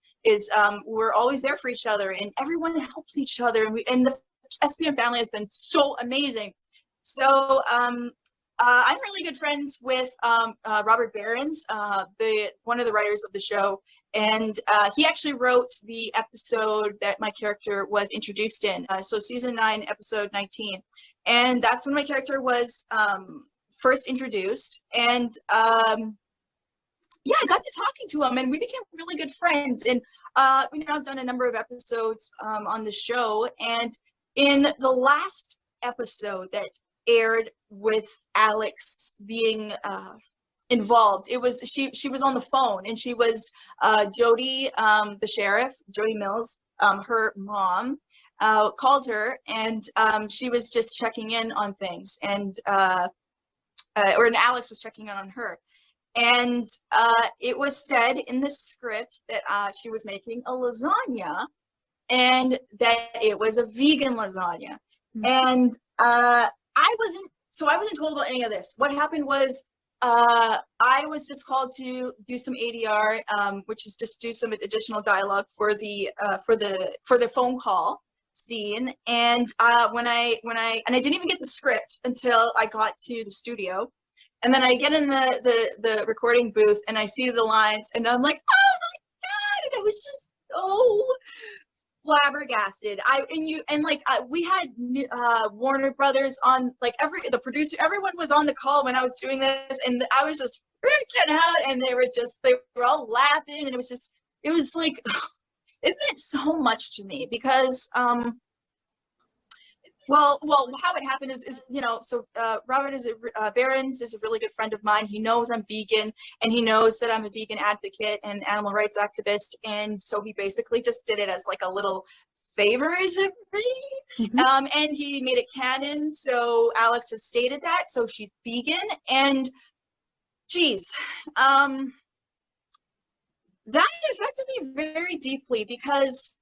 Speaker 6: We're always there for each other, and everyone helps each other, and the SPN family has been so amazing. So I'm really good friends with Robert Behrens, one of the writers of the show, and he actually wrote the episode that my character was introduced in. So season 9, episode 19, and that's when my character was first introduced. And I got to talking to him, and we became really good friends. And I've done a number of episodes on the show, and in the last episode that aired with Alex being involved, she was on the phone, and she was Jody, the sheriff, Jody Mills, her mom called her, and she was just checking in on things, and Alex was checking in on her, and it was said in the script that she was making a lasagna, and that it was a vegan lasagna. And I wasn't told about any of this. What happened was I was just called to do some ADR, which is just do some additional dialogue for the phone call scene. And when I didn't even get the script until I got to the studio, and then I get in the recording booth and I see the lines, and I'm like, oh my god! And I was just so flabbergasted. We had Warner Brothers on, like the producer, everyone was on the call when I was doing this, and I was just freaking out, and they were all laughing, and it was like it meant so much to me because how it happened is Robert Behrens is a really good friend of mine. He knows I'm vegan, and he knows that I'm a vegan advocate and animal rights activist, and so he basically just did it as like a little favorism. And he made it canon, so Alex has stated that, so she's vegan. And geez, that affected me very deeply because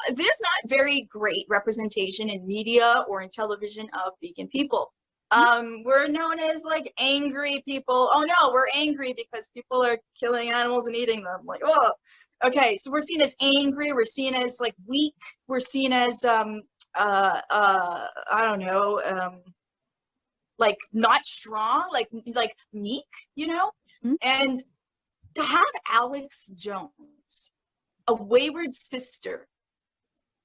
Speaker 6: there's not very great representation in media or in television of vegan people. We're known as like angry people. Oh no, we're angry because people are killing animals and eating them. Like, oh, okay. So we're seen as angry. We're seen as like weak. We're seen as I don't know, like not strong, like meek, And to have Alex Jones, a wayward sister,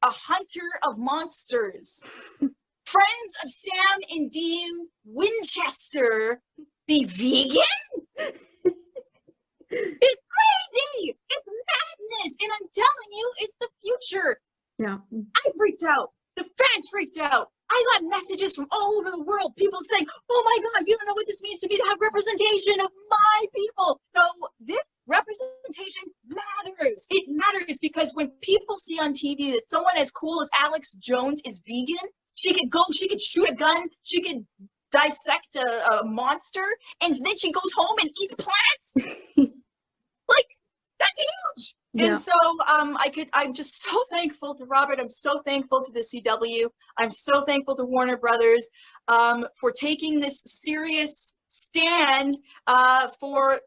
Speaker 6: a hunter of monsters, friends of Sam and Dean Winchester, be vegan? It's crazy. It's madness. And I'm telling you, it's the future.
Speaker 5: Yeah.
Speaker 6: I freaked out. The fans freaked out. I got messages from all over the world. People saying, oh my God, you don't know what this means to have representation of my people. So this representation matters. It matters because when people see on TV that someone as cool as Alex Jones is vegan, she could shoot a gun, she could dissect a monster, and then she goes home and eats plants. Like, that's huge.
Speaker 5: Yeah.
Speaker 6: And so I'm just so thankful to Robert. I'm so thankful to the CW. I'm so thankful to Warner Brothers for taking this serious stand for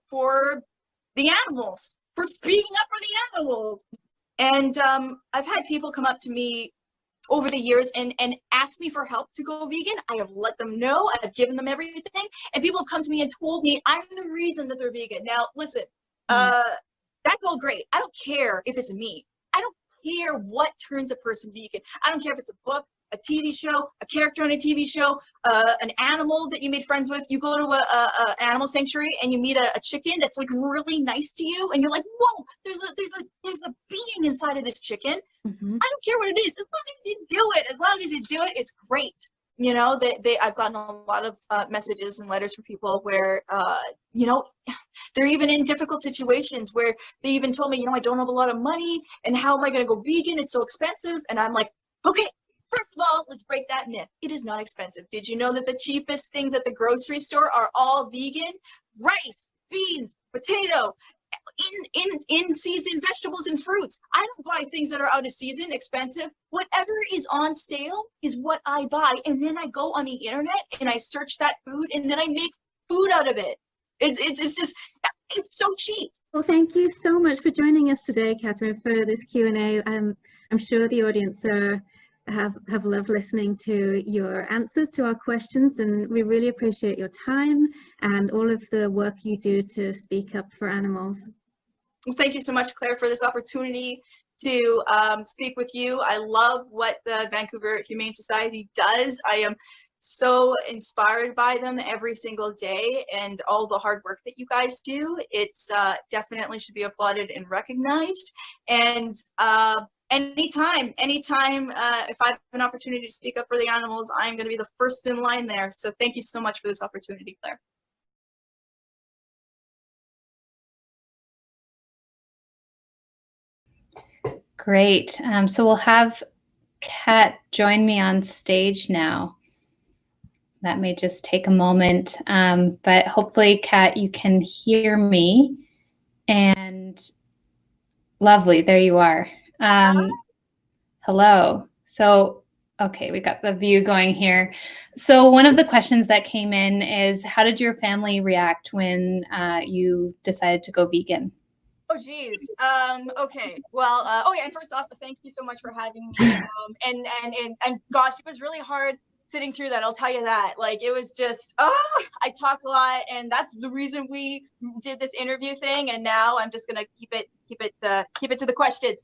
Speaker 6: the animals, for speaking up for the animals. And I've had people come up to me over the years and ask me for help to go vegan. I have let them know. I've given them everything. And people have come to me and told me I'm the reason that they're vegan. Now, listen, that's all great. I don't care if it's me. I don't care what turns a person vegan. I don't care if it's a book, a TV show, a character on a TV show, an animal that you made friends with. You go to a animal sanctuary and you meet a chicken that's like really nice to you, and you're like, whoa, there's a being inside of this chicken. I don't care what it is, as long as you do it. As long as you do it, it's great. You know, I've gotten a lot of messages and letters from people where, you know, they're even in difficult situations where they even told me, you know, I don't have a lot of money, and how am I going to go vegan? It's so expensive. And I'm like, okay, first of all, let's break that myth. It is not expensive. Did you know that the cheapest things at the grocery store are all vegan? Rice, beans, potato, in season vegetables and fruits. I don't buy things that are out of season, expensive. Whatever is on sale is what I buy. And then I go on the internet and I search that food, and then I make food out of it. It's just, it's so cheap.
Speaker 5: Well, thank you so much for joining us today, Katherine, for this Q&A. I'm sure the audience have loved listening to your answers to our questions, and we really appreciate your time and all of the work you do to speak up for animals.
Speaker 6: Well, thank you so much, Claire, for this opportunity to speak with you. I love what the Vancouver Humane Society does. I am so inspired by them every single day, and all the hard work that you guys do. It's definitely should be applauded and recognized. And anytime if I have an opportunity to speak up for the animals, I'm going to be the first in line there. So thank you so much for this opportunity, Claire.
Speaker 1: Great. So we'll have Kat join me on stage now. That may just take a moment, but hopefully, Kat, you can hear me. And lovely, there you are. Hello. So, okay, we got the view going here. So one of the questions that came in is, how did your family react when you decided to go vegan?
Speaker 6: Oh, geez. Okay. Well, oh yeah, and first off, thank you so much for having me. And gosh, it was really hard sitting through that. I'll tell you that. Like, it was just, I talk a lot, and that's the reason we did this interview thing. And now I'm just gonna keep it to the questions.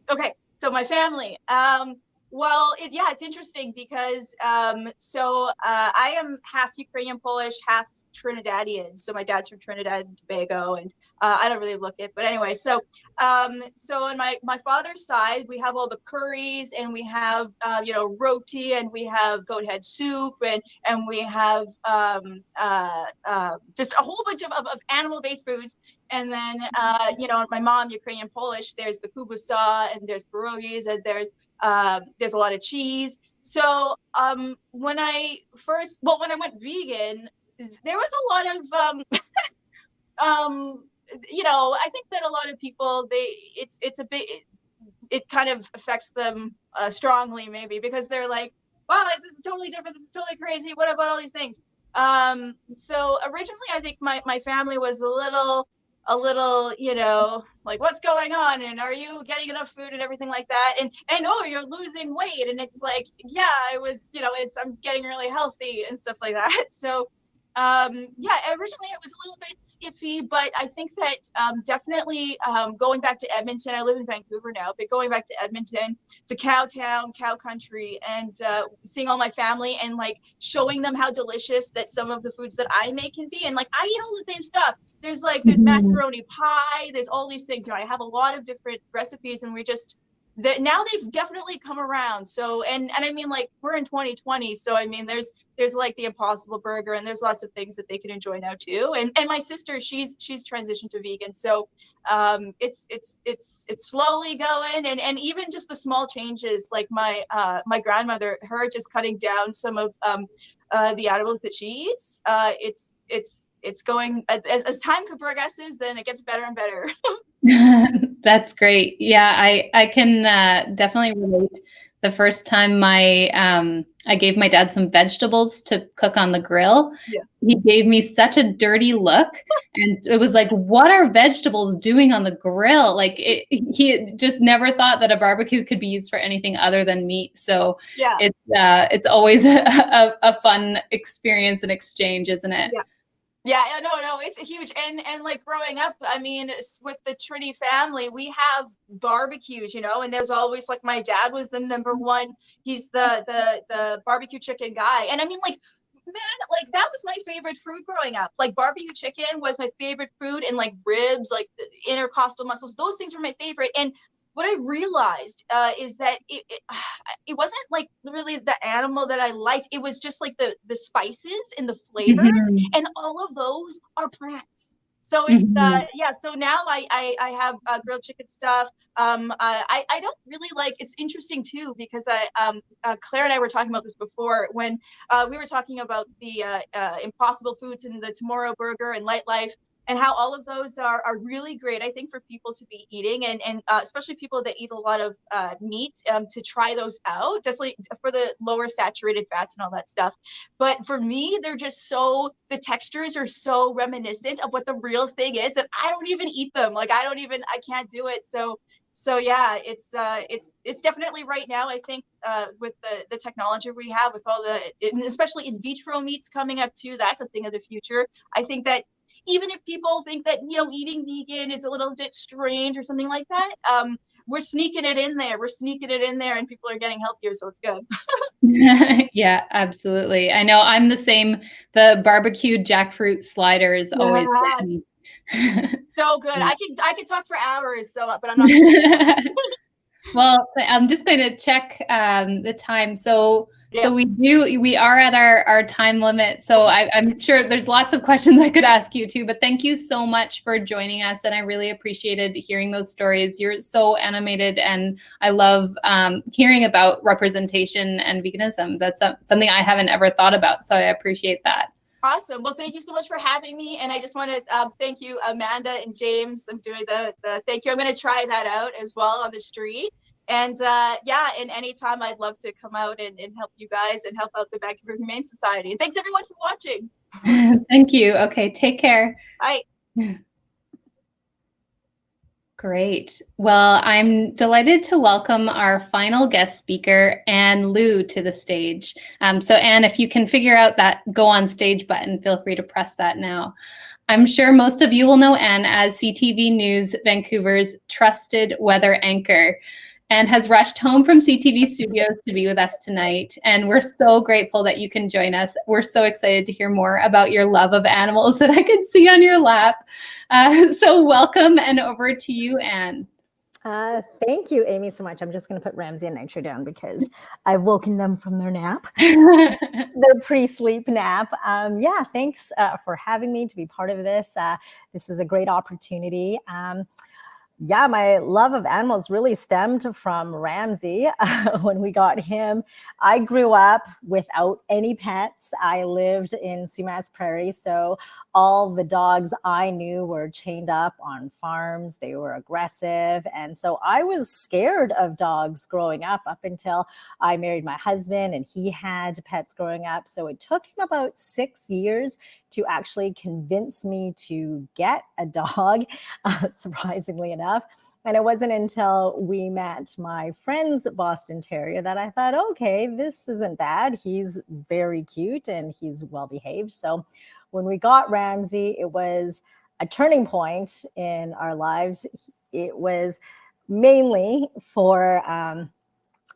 Speaker 6: Okay. So my family. Well, it's interesting because I am half Ukrainian Polish, half Trinidadian. So my dad's from Trinidad and Tobago, and I don't really look it, but anyway. So on my father's side, we have all the curries, and we have roti, and we have goat head soup, and we have just a whole bunch of animal-based foods. And then my mom, Ukrainian Polish, there's the kubusa, and there's pierogies, and there's a lot of cheese. So when I went vegan, there was a lot of I think that a lot of people, it kind of affects them strongly, maybe, because they're like, wow, this is totally different, this is totally crazy, what about all these things? So originally, I think my family was a little like, what's going on, and are you getting enough food and everything like that, and oh, you're losing weight, and it's like, yeah, I was, I'm getting really healthy and stuff like that. So originally it was a little bit iffy, but I think that definitely going back to Edmonton, I live in Vancouver now, but going back to Edmonton, to Cowtown, cow country, and seeing all my family, and like showing them how delicious that some of the foods that I make can be. And like, I eat all the same stuff. There's macaroni pie, there's all these things. I have a lot of different recipes, and now they've definitely come around. So, and I mean, like, we're in 2020, so I mean, there's like the Impossible Burger, and there's lots of things that they can enjoy now too. And my sister, she's transitioned to vegan, so it's slowly going, and even just the small changes, like my grandmother, her just cutting down some of the animals that she eats. It's going, as time progresses, then it gets better and better.
Speaker 1: That's great. Yeah, I can definitely relate. The first time I gave my dad some vegetables to cook on the grill,
Speaker 6: Yeah.
Speaker 1: he gave me such a dirty look, and it was like, what are vegetables doing on the grill? Like he just never thought that a barbecue could be used for anything other than meat. So
Speaker 6: Yeah.
Speaker 1: it's always a fun experience and exchange, isn't it?
Speaker 6: Yeah. Yeah, no, it's huge. And like growing up, I mean, with the Trinity family, we have barbecues, you know, and there's always like my dad was the number one. He's the barbecue chicken guy. And I mean, like, man, like that was my favorite food growing up. Like barbecue chicken was my favorite food, and like ribs, like the intercostal muscles, those things were my favorite. And what I realized is that it wasn't like really the animal that I liked. It was just like the spices and the flavor, and all of those are plants. So it's yeah. So now I have grilled chicken stuff. I don't really like. It's interesting too because Claire and I were talking about this before when we were talking about the Impossible Foods and the Tomorrow Burger and Light Life, and how all of those are really great, I think, for people to be eating, and especially people that eat a lot of meat, to try those out, just like for the lower saturated fats and all that stuff. But for me, they're just so, the textures are so reminiscent of what the real thing is that I don't even eat them. Like I can't do it. So yeah, it's definitely right now, I think, with the technology we have, with all the, especially in vitro meats coming up too, that's a thing of the future. I think that even if people think that, you know, eating vegan is a little bit strange or something like that, we're sneaking it in there. We're sneaking it in there, and people are getting healthier, so it's good.
Speaker 1: Yeah, absolutely. I know I'm the same. The barbecued jackfruit sliders always get me.
Speaker 6: So good. I could talk for hours. So, but I'm not.
Speaker 1: Well, I'm just going to check the time. So we are at our time limit. So I'm sure there's lots of questions I could ask you too, but thank you so much for joining us. And I really appreciated hearing those stories. You're so animated, and I love hearing about representation and veganism. That's something I haven't ever thought about. So I appreciate that.
Speaker 6: Awesome. Well, thank you so much for having me. And I just want to thank you, Amanda and James. I'm doing the thank you. I'm going to try that out as well on the street. And yeah, and anytime I'd love to come out and help you guys and help out the Vancouver Humane Society. And thanks everyone for watching.
Speaker 1: Thank you. Okay, take care.
Speaker 6: Bye.
Speaker 1: Great. Well, I'm delighted to welcome our final guest speaker, Anne Liu, to the stage. So Anne, if you can figure out that go on stage button, feel free to press that now. I'm sure most of you will know Anne as CTV News Vancouver's trusted weather anchor, and has rushed home from CTV studios to be with us tonight. And we're so grateful that you can join us. We're so excited to hear more about your love of animals that I can see on your lap. So welcome, and over to you, Anne.
Speaker 7: Thank you, Amy, so much. I'm just going to put Ramsey and Nitro down because I've woken them from their nap, their pre-sleep nap. Yeah, thanks for having me to be part of this. This is a great opportunity. Yeah, my love of animals really stemmed from Ramsey. When we got him, I grew up without any pets. I lived in Sumas Prairie, so all the dogs I knew were chained up on farms. They were aggressive, and so I was scared of dogs growing up until I married my husband, and he had pets growing up. So it took him about 6 years to actually convince me to get a dog, surprisingly enough. And it wasn't until we met my friend's Boston Terrier that I thought, okay, this isn't bad. He's very cute and he's well behaved. So when we got Ramsey, it was a turning point in our lives. It was mainly for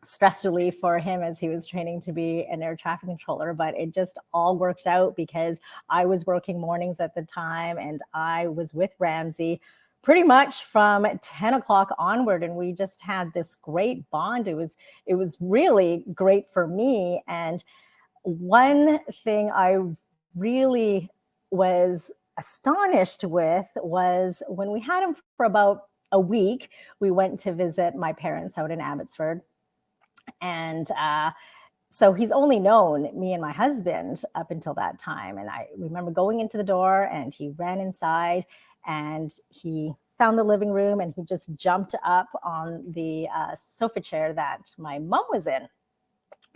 Speaker 7: stress relief for him as he was training to be an air traffic controller, but it just all worked out because I was working mornings at the time and I was with Ramsey pretty much from 10 o'clock onward, and we just had this great bond. It was really great for me. And one thing I really was astonished with was when we had him for about a week, we went to visit my parents out in Abbotsford. And so he's only known me and my husband up until that time. And I remember going into the door and he ran inside and he found the living room, and he just jumped up on the sofa chair that my mom was in.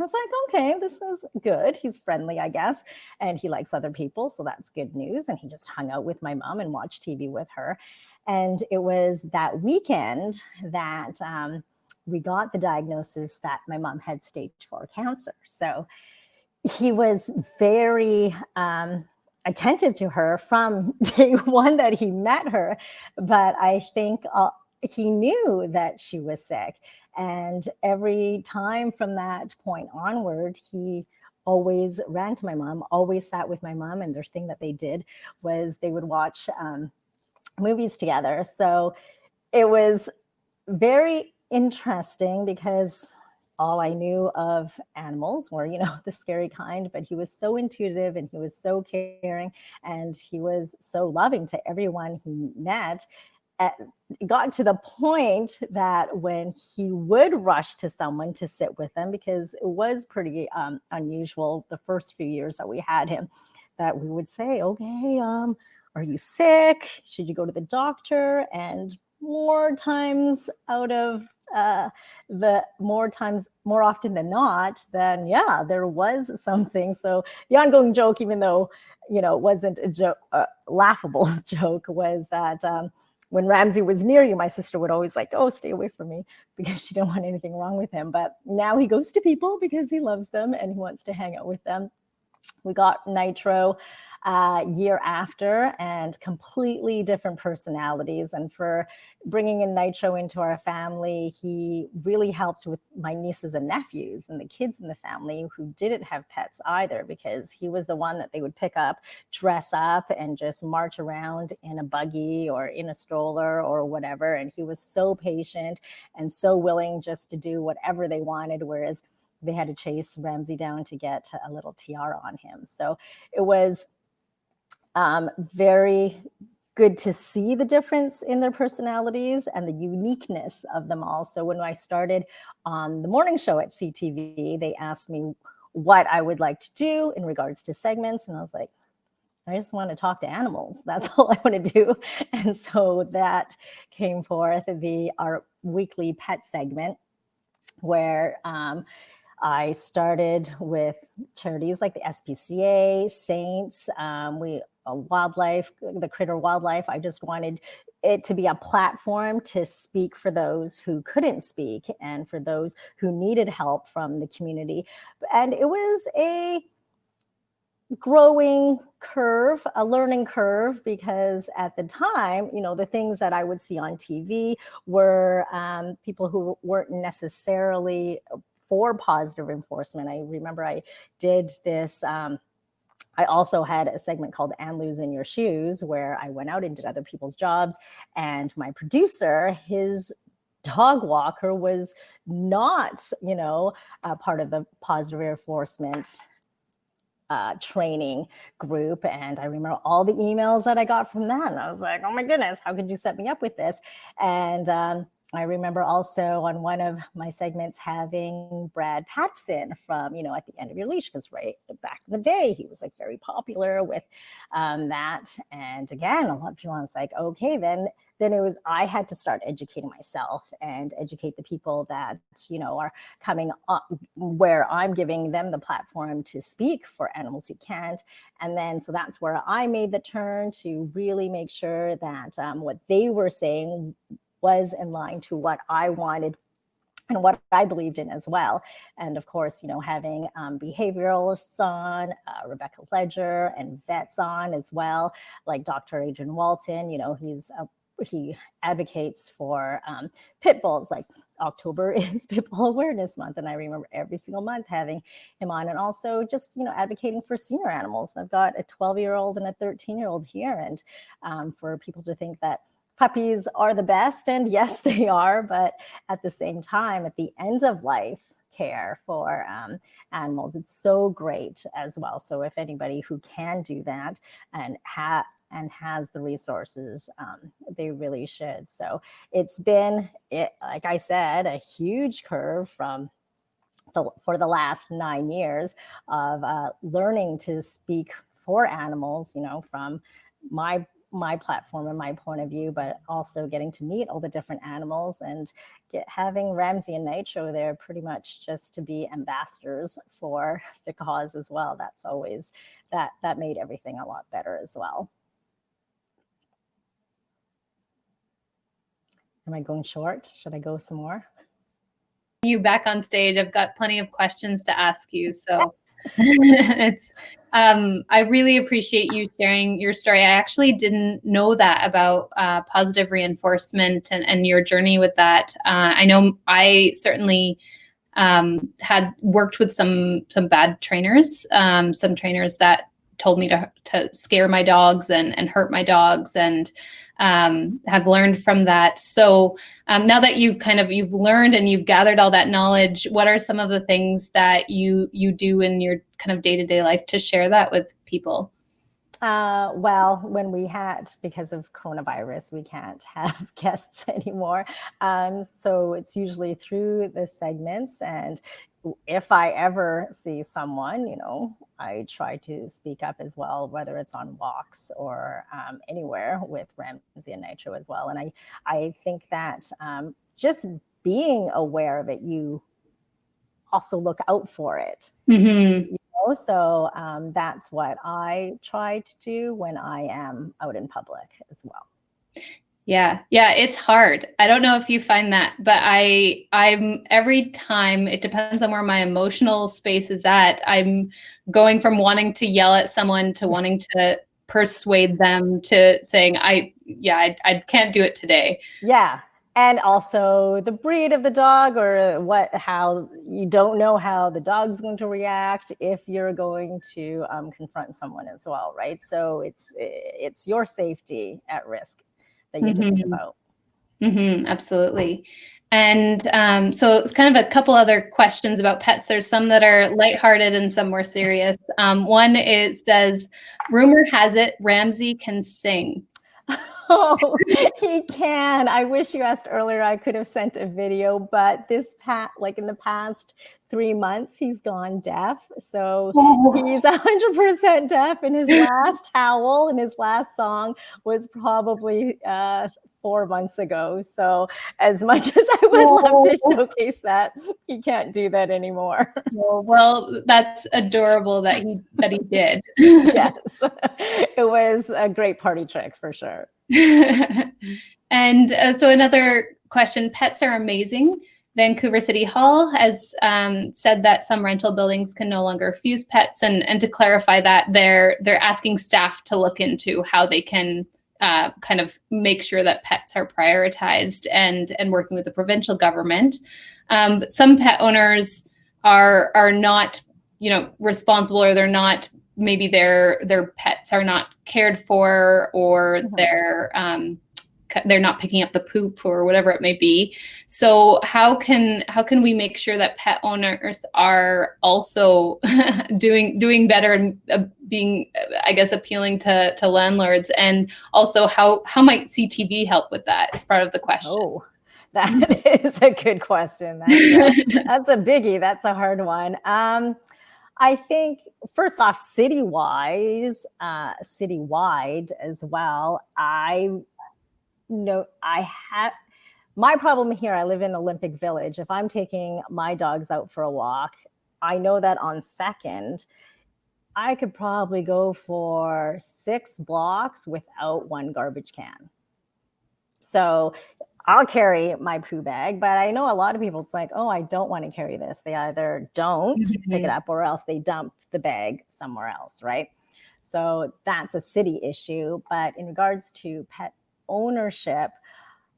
Speaker 7: I was like, okay, this is good. He's friendly, I guess, and he likes other people, so that's good news. And he just hung out with my mom and watched TV with her. And it was that weekend that we got the diagnosis that my mom had stage 4 cancer. So he was very attentive to her from day one that he met her. But I think he knew that she was sick. And every time from that point onward, he always ran to my mom, always sat with my mom. And their thing that they did was they would watch movies together. So it was very interesting because all I knew of animals were, the scary kind, but he was so intuitive and he was so caring and he was so loving to everyone he met. It got to the point that when he would rush to someone to sit with them, because it was pretty unusual the first few years that we had him, that we would say, okay, are you sick? Should you go to the doctor? And more often than not, then yeah, there was something. So the ongoing joke, even though, it wasn't a laughable joke, was that when Ramsey was near you, my sister would always like, oh, stay away from me, because she didn't want anything wrong with him. But now he goes to people because he loves them and he wants to hang out with them. We got Nitro year after, and completely different personalities. And for bringing in Nitro into our family, he really helped with my nieces and nephews and the kids in the family who didn't have pets either, because he was the one that they would pick up, dress up, and just march around in a buggy or in a stroller or whatever. And he was so patient and so willing just to do whatever they wanted, whereas they had to chase Ramsey down to get a little tiara on him. So it was very good to see the difference in their personalities and the uniqueness of them all. So when I started on the morning show at CTV, they asked me what I would like to do in regards to segments. And I was like, I just want to talk to animals. That's all I want to do. And so that came forth, our weekly pet segment, where I started with charities like the SPCA, Saints, wildlife, the critter wildlife. I just wanted it to be a platform to speak for those who couldn't speak and for those who needed help from the community. And it was a growing curve, a learning curve, because at the time, the things that I would see on TV were people who weren't necessarily for positive enforcement. I remember I did this. I also had a segment called "And Lose in Your Shoes," where I went out and did other people's jobs. And my producer, his dog walker was not, a part of the positive enforcement training group. And I remember all the emails that I got from that. And I was like, oh my goodness, how could you set me up with this? And I remember also on one of my segments having Brad Patson from, At the End of Your Leash, because right back in the day, he was like very popular with that. And again, a lot of people, I was like, okay, then it was, I had to start educating myself and educate the people that, are coming up, where I'm giving them the platform to speak for animals who can't. And then, so that's where I made the turn to really make sure that what they were saying was in line to what I wanted and what I believed in as well. And of course, having behavioralists on, Rebecca Ledger, and vets on as well, like Dr. Adrian Walton. He advocates for pit bulls. Like October is Pit Bull Awareness Month, and I remember every single month having him on, and also just advocating for senior animals. I've got a 12-year-old and a 13-year-old here, and for people to think that puppies are the best, and yes, they are, but at the same time, at the end of life care for animals, it's so great as well. So if anybody who can do that and has the resources, they really should. So it's been, like I said, a huge curve for the last 9 years of learning to speak for animals, from my my platform and my point of view, but also getting to meet all the different animals and having Ramsey and Nitro there pretty much just to be ambassadors for the cause as well. That's always, that made everything a lot better as well. Am I going short? Should I go some more?
Speaker 1: You back on stage. I've got plenty of questions to ask you. So it's I really appreciate you sharing your story. I actually didn't know that about positive reinforcement and your journey with that. I know I certainly had worked with some bad trainers, some trainers that told me to scare my dogs and hurt my dogs, and have learned from that. So now that you've learned and you've gathered all that knowledge, what are some of the things that you do in your kind of day-to-day life to share that with people?
Speaker 7: Well, when we had, because of coronavirus, we can't have guests anymore. So it's usually through the segments. And if I ever see someone, I try to speak up as well, whether it's on walks or anywhere with Ramsey and Nitro as well. And I think that just being aware of it, you also look out for it.
Speaker 1: Mm-hmm.
Speaker 7: So that's what I try to do when I am out in public as well.
Speaker 1: Yeah, it's hard. I don't know if you find that, but I'm every time, it depends on where my emotional space is at. I'm going from wanting to yell at someone to wanting to persuade them to saying, I can't do it today.
Speaker 7: Yeah. And also the breed of the dog, or how you don't know how the dog's going to react if you're going to confront someone as well, right? So it's your safety at risk that you have to think about.
Speaker 1: Mm-hmm, absolutely. And so it's kind of a couple other questions about pets. There's some that are lighthearted and some more serious. One says, rumor has it Ramsey can sing.
Speaker 7: Oh, he can. I wish you asked earlier. I could have sent a video, but in the past 3 months, he's gone deaf. So he's 100% deaf. And his last howl and his last song was probably 4 months ago. So as much as I would love to showcase that, he can't do that anymore.
Speaker 1: Well, that's adorable that he did.
Speaker 7: Yes, it was a great party trick for sure.
Speaker 1: And so another question, pets are amazing. Vancouver City Hall has said that some rental buildings can no longer fuse pets, and to clarify that, they're asking staff to look into how they can kind of make sure that pets are prioritized, and working with the provincial government. But some pet owners are not, responsible, or they're not, maybe their pets are not cared for, or they're not picking up the poop or whatever it may be. So how can we make sure that pet owners are also doing better and being, I guess, appealing to landlords? And also how might CTV help with that? It's part of the question.
Speaker 7: Oh, that is a good question. That's a biggie. That's a hard one. I think, first off, citywide as well, my problem here, I live in Olympic Village. If I'm taking my dogs out for a walk, I know that on second, I could probably go for 6 blocks without one garbage can. So I'll carry my poo bag, but I know a lot of people, it's like, oh, I don't want to carry this. They either don't pick it up, or else they dump the bag somewhere else, right? So that's a city issue. But in regards to pet ownership,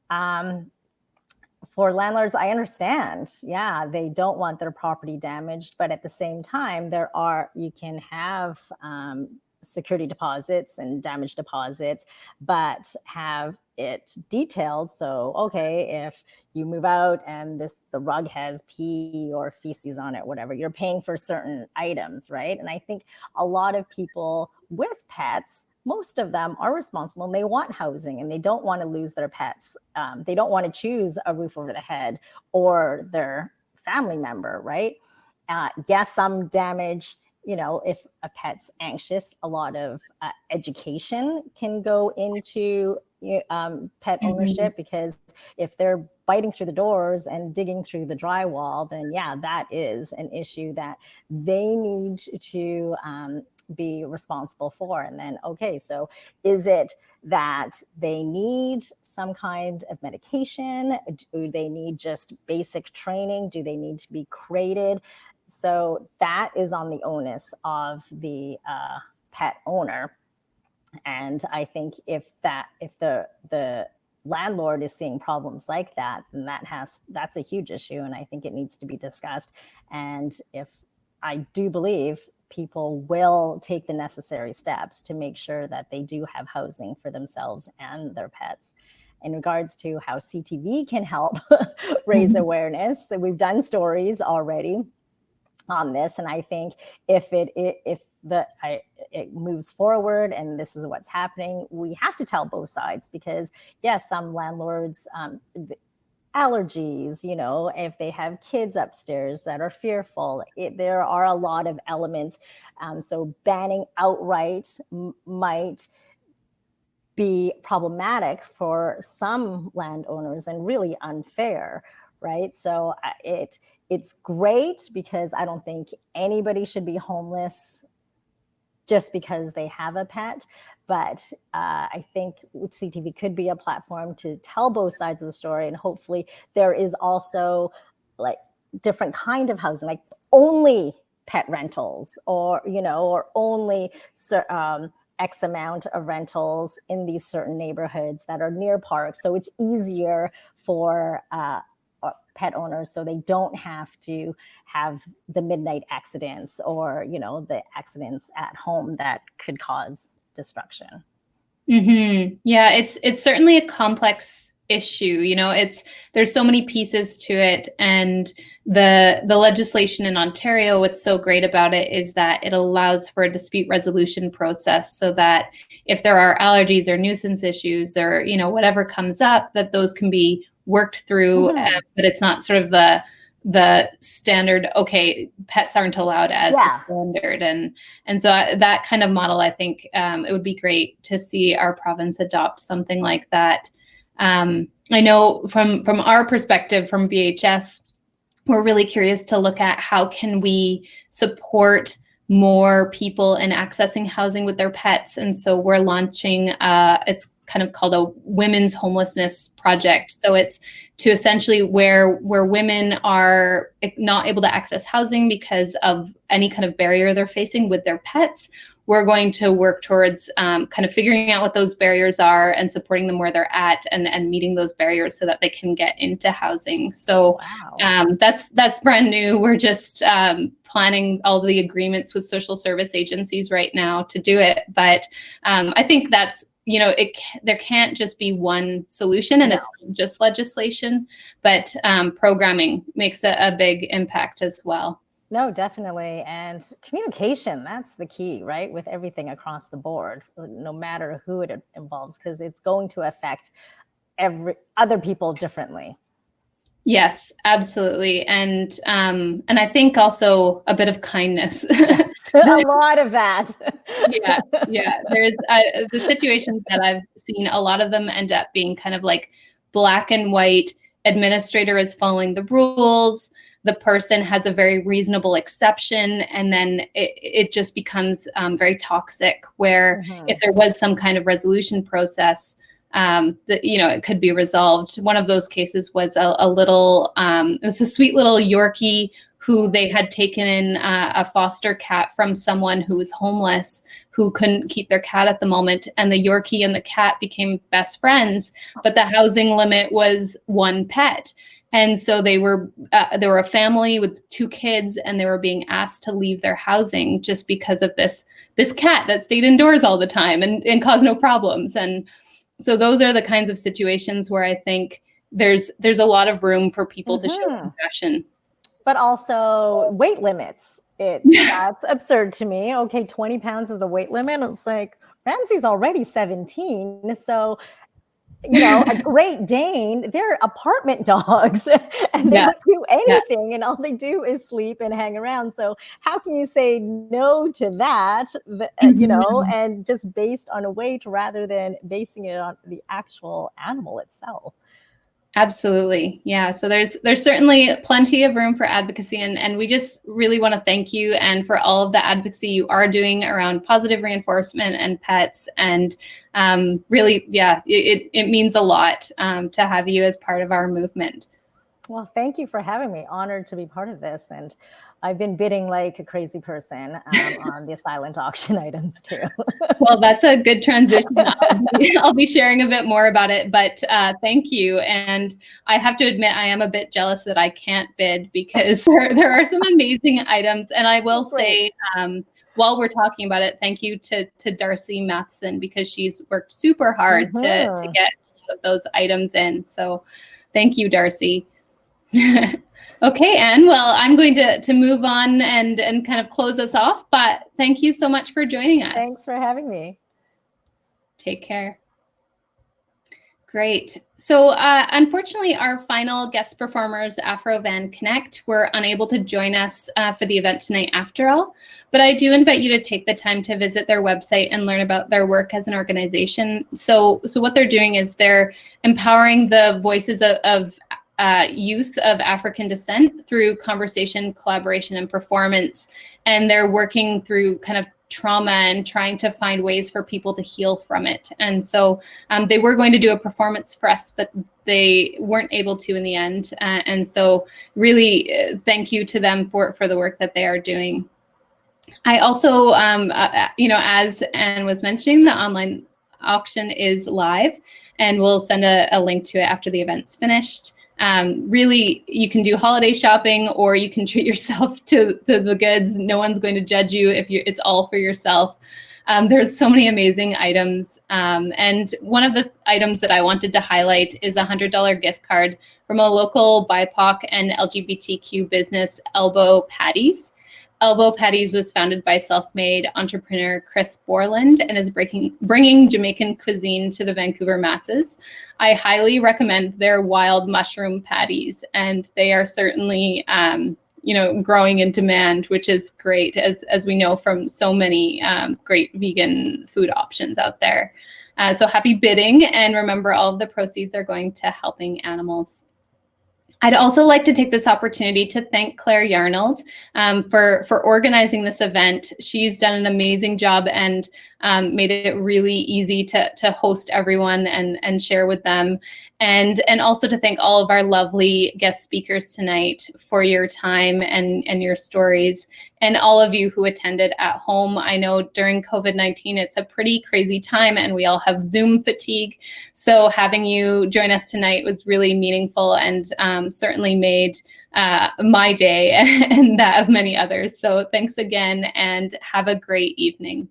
Speaker 7: for landlords, I understand. Yeah, they don't want their property damaged, but at the same time, you can have security deposits and damage deposits, but have it detailed. So, okay, if you move out and the rug has pee or feces on it, whatever, you're paying for certain items, right? And I think a lot of people with pets, most of them are responsible, and they want housing, and they don't want to lose their pets. They don't want to choose a roof over the head or their family member, right? Yes, some damage you know, if a pet's anxious, a lot of education can go into pet ownership, because if they're biting through the doors and digging through the drywall, then yeah, that is an issue that they need to be responsible for. And then, okay, so is it that they need some kind of medication? Do they need just basic training? Do they need to be crated? So that is on the onus of the pet owner. And I think if the landlord is seeing problems like that, then that's a huge issue. And I think it needs to be discussed. And if I do believe people will take the necessary steps to make sure that they do have housing for themselves and their pets. In regards to how CTV can help raise awareness, so we've done stories already on this, and I think if it moves forward and this is what's happening, we have to tell both sides, because yes, some landlords, allergies, you know, if they have kids upstairs that are fearful, there are a lot of elements. So banning outright might be problematic for some landowners and really unfair, right? So it's great, because I don't think anybody should be homeless just because they have a pet. But I think CTV could be a platform to tell both sides of the story. And hopefully there is also like different kind of housing, like only pet rentals, or, you know, or only X amount of rentals in these certain neighborhoods that are near parks. So it's easier for pet owners, so they don't have to have the midnight accidents, or, you know, the accidents at home that could cause destruction.
Speaker 1: Yeah, it's certainly a complex issue. You know, there's so many pieces to it, and the legislation in Ontario, what's so great about it is that it allows for a dispute resolution process, so that if there are allergies or nuisance issues, or, you know, whatever comes up, that those can be worked through, but it's not sort of the standard, okay, pets aren't allowed as the standard. And so that kind of model, I think it would be great to see our province adopt something like that. I know from our perspective, from VHS, we're really curious to look at how can we support more people in accessing housing with their pets. And so we're launching, it's kind of called a women's homelessness project. So it's to essentially where women are not able to access housing because of any kind of barrier they're facing with their pets, we're going to work towards kind of figuring out what those barriers are and supporting them where they're at, and meeting those barriers so that they can get into housing. So that's brand new. We're just planning all the agreements with social service agencies right now to do it. But I think that's, you know, there can't just be one solution, and it's not just legislation, but programming makes a big impact as well.
Speaker 7: No, definitely. And communication, that's the key, right? With everything across the board, no matter who it involves, because it's going to affect other people differently. Yes,
Speaker 1: absolutely. And I think also a bit of kindness.
Speaker 7: A lot of that.
Speaker 1: Yeah. There's the situations that I've seen, a lot of them end up being kind of like black and white. Administrator is following the rules. The person has a very reasonable exception, and then it just becomes very toxic, where if there was some kind of resolution process, that, you know, it could be resolved. One of those cases was a little, it was a sweet little Yorkie who they had taken in a foster cat from someone who was homeless, who couldn't keep their cat at the moment. And the Yorkie and the cat became best friends, but the housing limit was one pet. And so they were a family with 2 kids, and they were being asked to leave their housing just because of this cat that stayed indoors all the time and caused no problems. And so those are the kinds of situations where I think there's a lot of room for people to show compassion.
Speaker 7: But also weight limits. That's absurd to me. Okay, 20 pounds is the weight limit. It's like, Ramsey's already 17, so, you know, a Great Dane, they're apartment dogs, and they don't do anything, and all they do is sleep and hang around. So how can you say no to that, you know, and just based on a weight rather than basing it on the actual animal itself?
Speaker 1: Absolutely. Yeah. So there's certainly plenty of room for advocacy, and we just really want to thank you and for all of the advocacy you are doing around positive reinforcement and pets. And really, yeah, it means a lot to have you as part of our movement.
Speaker 7: Well, thank you for having me. Honored to be part of this. And I've been bidding like a crazy person on the silent auction items too.
Speaker 1: Well, that's a good transition. I'll be sharing a bit more about it, but thank you. And I have to admit, I am a bit jealous that I can't bid because there are some amazing items. And I will say, while we're talking about it, thank you to Darcy Matheson, because she's worked super hard to get those items in. So thank you, Darcy. Okay, Anne, well, I'm going to move on and kind of close us off, but thank you so much for joining us.
Speaker 7: Thanks for having me.
Speaker 1: Take care. Great. So unfortunately, our final guest performers, Afro Van Connect, were unable to join us for the event tonight after all, but I do invite you to take the time to visit their website and learn about their work as an organization. So what they're doing is they're empowering the voices of youth of African descent through conversation, collaboration, and performance. And they're working through kind of trauma and trying to find ways for people to heal from it. And so they were going to do a performance for us, but they weren't able to in the end. And so really thank you to them for the work that they are doing. I also, you know, as Anne was mentioning, the online auction is live, and we'll send a link to it after the event's finished. Really, you can do holiday shopping, or you can treat yourself to the goods. No one's going to judge you if it's all for yourself. There's so many amazing items. And one of the items that I wanted to highlight is a $100 gift card from a local BIPOC and LGBTQ business, Elbow Patties. Elbow Patties was founded by self-made entrepreneur Chris Borland and is bringing Jamaican cuisine to the Vancouver masses. I highly recommend their wild mushroom patties, and they are certainly you know, growing in demand, which is great, as we know from so many great vegan food options out there. So happy bidding, and remember, all of the proceeds are going to helping animals. I'd also like to take this opportunity to thank Claire Yarnold for organizing this event. She's done an amazing job and made it really easy to host everyone and share with them. And also to thank all of our lovely guest speakers tonight for your time and your stories, and all of you who attended at home. I know during COVID-19, it's a pretty crazy time and we all have Zoom fatigue. So having you join us tonight was really meaningful and certainly made my day and that of many others. So thanks again, and have a great evening.